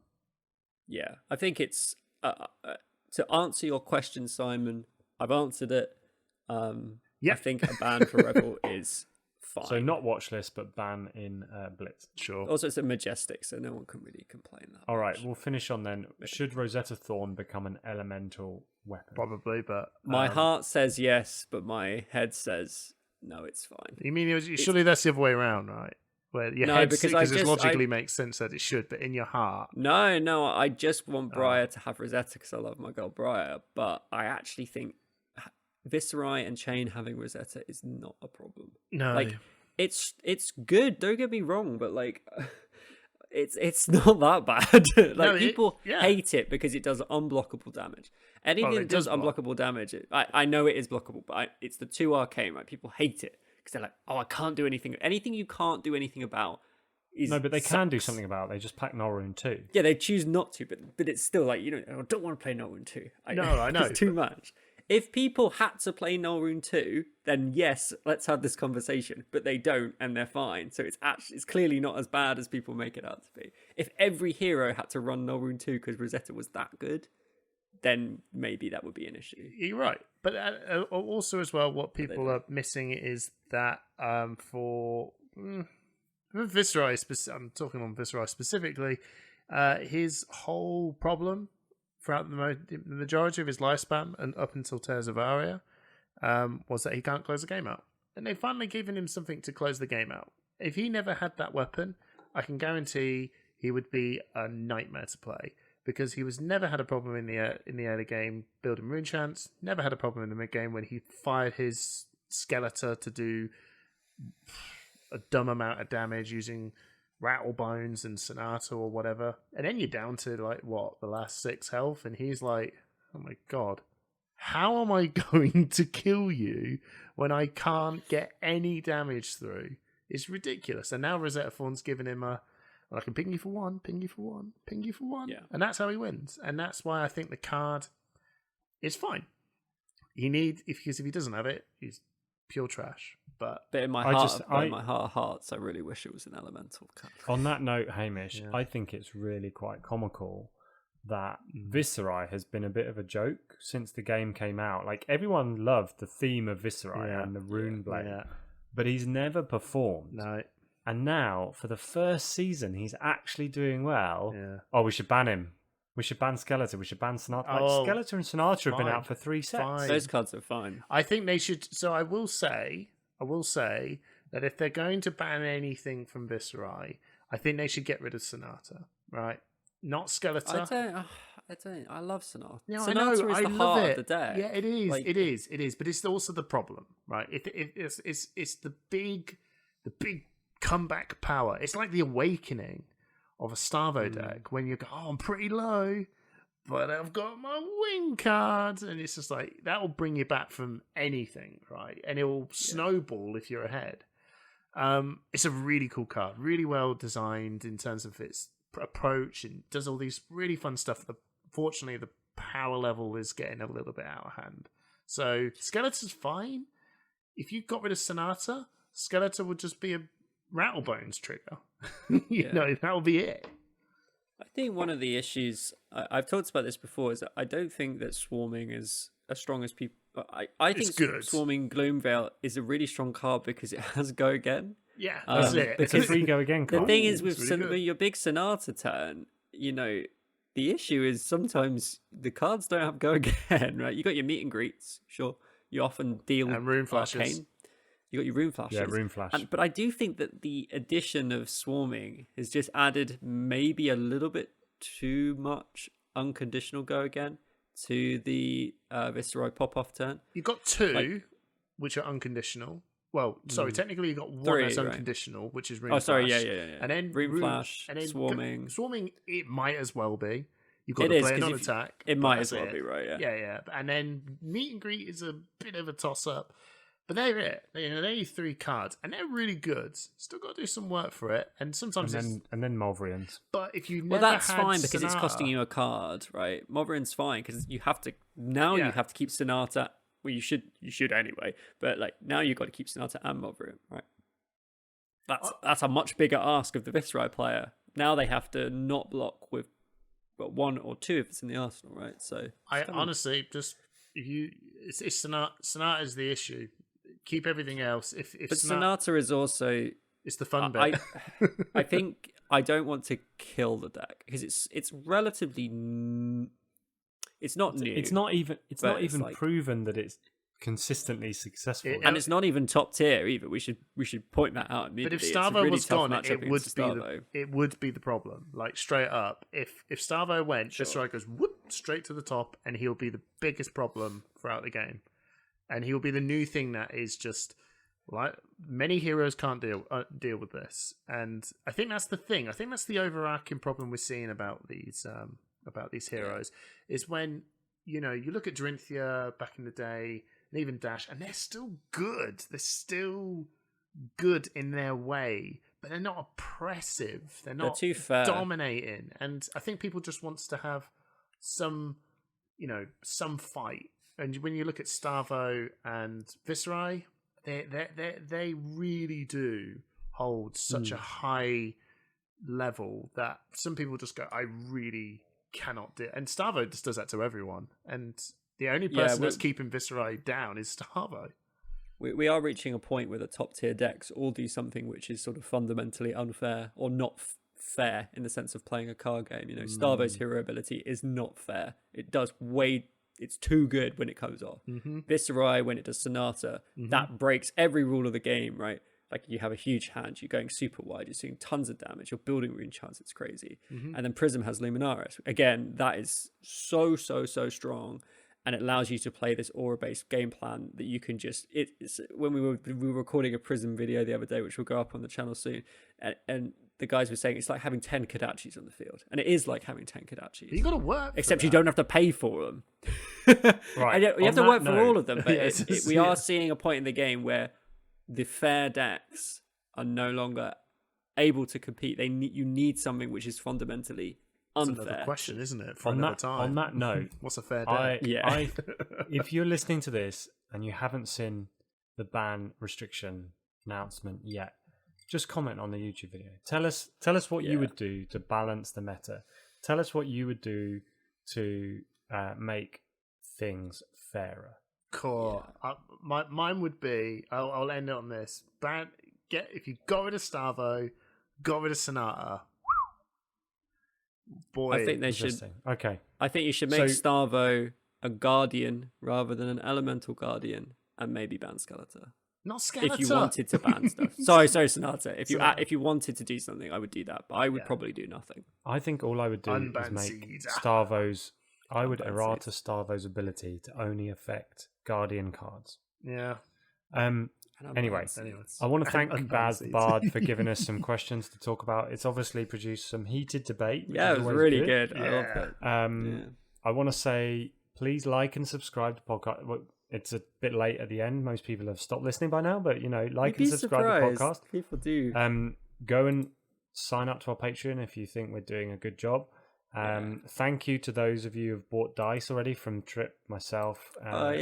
S3: Yeah, I think it's to answer your question, Simon. I've answered it. I think a ban for Rebel is fine.
S1: So not watch list, but ban in Blitz.
S2: Sure.
S3: Also, it's a Majestic, so no one can really complain that.
S1: All right, we'll finish on then. Should Rosetta Thorn become an elemental weapon?
S2: Probably, but
S3: My heart says yes, but my head says no. It's fine.
S2: You mean surely that's the other way around, right? Where your head, because it logically makes sense that it should, but in your heart,
S3: no. I just want Briar to have Rosetta because I love my girl Briar, but I actually think Viserai and Chain having Rosetta is not a problem.
S2: No,
S3: like it's good. Don't get me wrong, but like it's not that bad. Like people hate it because it does unblockable damage. Anything that does unblockable damage, I know it is blockable, but it's the 2 arcane. Right? People hate it because they're like, oh, I can't do anything. Anything you can't do anything about.
S1: No, but they can do something about it. They just pack Norrøn too.
S3: Yeah, they choose not to, but it's still like, I don't want to play Norrøn 2.
S2: I know.
S3: It's too much. If people had to play Norrøn 2, then yes, let's have this conversation. But they don't, and they're fine. So it's clearly not as bad as people make it out to be. If every hero had to run Norrøn 2 because Rosetta was that good, then maybe that would be an issue.
S2: You're right. But also as well, what people are missing is that for Viserai, I'm talking on Viserai specifically, his whole problem throughout the majority of his lifespan and up until Tears of Aria was that he can't close the game out. And they finally given him something to close the game out. If he never had that weapon, I can guarantee he would be a nightmare to play, because he never had a problem in the early game building rune chants, never had a problem in the mid game when he fired his Skeletor to do a dumb amount of damage using Rattlebones and Sonata or whatever, and then you're down to the last 6 health, and he's like, oh my god, how am I going to kill you when I can't get any damage through? It's ridiculous. And now Rosetta Thorn's giving him I can ping you for 1, ping you for 1, ping you for 1, and that's how he wins. And that's why I think the card is fine. Because if he doesn't have it, he's pure trash. But
S3: in my heart of hearts, I really wish it was an elemental card.
S1: On that note, Hamish, I think it's really quite comical that Viserai has been a bit of a joke since the game came out. Like, everyone loved the theme of Viserai and the rune blade, but he's never performed.
S2: No.
S1: And now, for the first season, he's actually doing well. Yeah. Oh, we should ban him. We should ban Skeletor. We should ban Sonata. Skeletor and Sonata have been out for 3 sets.
S3: Fine. Those cards are fine.
S2: I think they should. So I will say that if they're going to ban anything from Viserai, I think they should get rid of Sonata. Right? Not Skeletor.
S3: I don't. I love Sonata.
S2: No,
S3: Sonata is the heart of the deck.
S2: Yeah, it is. It is. But it's also the problem, right? It's the big comeback power. It's like the awakening of a Starvo deck when you go, oh, I'm pretty low, but I've got my win card, and it's just like that will bring you back from anything, right? And it will snowball if you're ahead. It's a really cool card, really well designed in terms of its approach, and does all these really fun stuff. Fortunately, the power level is getting a little bit out of hand. So Skeletor's fine. If you got rid of Sonata, Skeletor would just be a Rattlebones trigger. That will be it.
S3: I think one of the issues I've talked about this before is that I don't think that swarming is as strong as people. I think swarming Gloomveil is a really strong card because it has go again.
S2: Yeah, that's it.
S1: It's a free go again card.
S3: The thing is with your big Sonata turn, the issue is sometimes the cards don't have go again, right? You got your meet and greets, sure. You often deal
S2: and rune flashes.
S3: Arcane. You got your rune flashes.
S1: Yeah, rune flash.
S3: But I do think that the addition of swarming has just added maybe a little bit too much unconditional go again to the Viserai pop-off turn.
S2: You've got 2, which are unconditional. Well, sorry, technically you've got 1 that's unconditional, which is rune flash.
S3: Oh, sorry, yeah.
S2: And then
S3: rune flash, and then swarming.
S2: Swarming, it might as well be. You've got to play it on attack.
S3: It might as well be, right?
S2: Yeah. And then meet and greet is a bit of a toss-up. But they're it. They're 3 cards, and they're really good. Still got to do some work for it, and sometimes
S1: and then Malvrians.
S2: But if you
S3: that's fine because it's costing you a card, right? Malvrian's fine because you have to you have to keep Sonata. Well, you should anyway. But now you've got to keep Sonata and Malvrian, right? That's a much bigger ask of the Viserai player. Now they have to not block with got 1 or 2 if it's in the arsenal, right? So
S2: I honestly just it's Sonata is the issue. Keep everything else.
S3: But Sonata is also
S2: it's the fun bit.
S3: I think I don't want to kill the deck because it's relatively it's not new.
S1: It's not even
S3: like,
S1: proven that it's consistently successful,
S3: and it's not even top tier either. We should point that out immediately.
S2: But if Starvo
S3: really
S2: was gone,
S3: it
S2: would be the problem. Like straight up, if Starvo went, Viscerai goes whoop straight to the top, and he'll be the biggest problem throughout the game, and he'll be the new thing that is just like many heroes can't deal with this. And I think that's the thing. I think that's the overarching problem we're seeing about these heroes is when you look at Dorinthia back in the day. And even Dash, and they're still good. They're still good in their way, but they're not oppressive. They're
S3: too fair.
S2: Dominating. And I think people just wants to have some fight. And when you look at Starvo and Viscerai, they really do hold such a high level that some people just go, I really cannot do it. And Starvo just does that to everyone. And the only person that's keeping Viscerai down is Starvo.
S3: We are reaching a point where the top tier decks all do something which is sort of fundamentally unfair or not fair in the sense of playing a card game. Starvo's hero ability is not fair. It does it's too good when it comes off. Viscerai, when it does Sonata, that breaks every rule of the game, right? Like you have a huge hand, you're going super wide, you're doing tons of damage, you're building rune chance, it's crazy. And then Prism has Luminaris. Again, that is so strong. And it allows you to play this aura-based game plan that you can just... It's when we were recording a Prism video the other day, which will go up on the channel soon, and the guys were saying it's like having 10 Kodachis on the field. And it is like having 10 Kodachis.
S2: You got to work
S3: except you don't have to pay for them.
S1: Right.
S3: You have to work for all of them. But we are seeing a point in the game where the fair decks are no longer able to compete. You need something which is fundamentally... unfair.
S2: That's another question, isn't it? For another time.
S1: On that note,
S2: what's a fair day?
S1: If you're listening to this and you haven't seen the ban restriction announcement yet, just comment on the YouTube video. Tell us what you would do to balance the meta. Tell us what you would do to make things fairer.
S2: Cool. Mine would be. I'll end it on this. If you got rid of Starvo, got rid of Sonata. Boy,
S3: I think they should.
S1: Okay.
S3: I think you should make Starvo a guardian rather than an elemental guardian, and maybe ban Skeletor.
S2: Not Skeletor.
S3: If you wanted to ban stuff. Sorry, Sonata. If you wanted to do something, I would do that, but I would probably do nothing.
S1: I think all I would do is make Starvo's. I would errata Starvo's ability to only affect guardian cards.
S2: Yeah.
S1: Anyway, I want to thank Baz the Bard for giving us some questions to talk about. It's obviously produced some heated debate.
S3: Yeah, it was really good.
S2: Yeah.
S3: I loved it.
S1: I want to say, please like and subscribe to the podcast. Well, it's a bit late at the end. Most people have stopped listening by now, but like and subscribe to the podcast.
S3: People do.
S1: Go and sign up to our Patreon if you think we're doing a good job. Thank you to those of you who've bought dice already from Tripp, myself.
S2: Not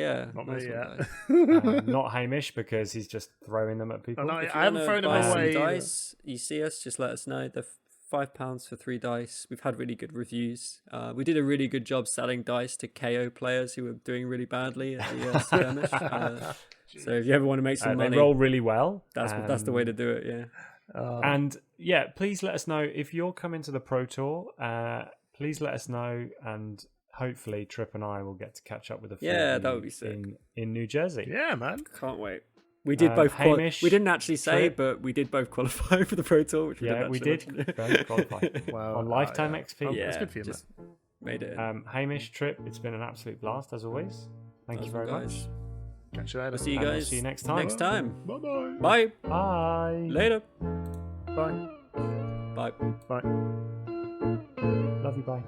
S3: nice
S2: me yet.
S1: Not Hamish because he's just throwing them at people.
S2: I haven't thrown them away.
S3: Dice, you see us, just let us know. They're £5 for 3 dice. We've had really good reviews. We did a really good job selling dice to KO players who were doing really badly at the skirmish. So if you ever want to make some money,
S1: they roll really well.
S3: That's the way to do it. Yeah.
S1: And please let us know if you're coming to the Pro Tour. Please let us know, and hopefully Tripp and I will get to catch up with a few
S3: that would be sick
S1: in New Jersey.
S2: Yeah, man,
S3: can't wait. We did both.
S1: Hamish,
S3: we didn't actually say,
S1: Tripp.
S3: but we did both qualify for the Pro Tour. Which
S1: we did both qualify.
S2: Wow.
S1: On lifetime XP.
S2: That's good for you,
S3: just made it.
S1: Hamish, Tripp, it's been an absolute blast as always. Thank you very much.
S2: Catch you later.
S3: We'll see you guys.
S1: We'll see you next time.
S2: Bye-bye.
S3: Bye.
S1: Bye.
S3: Later.
S2: Bye.
S3: Bye.
S2: Bye.
S1: Love you. Bye.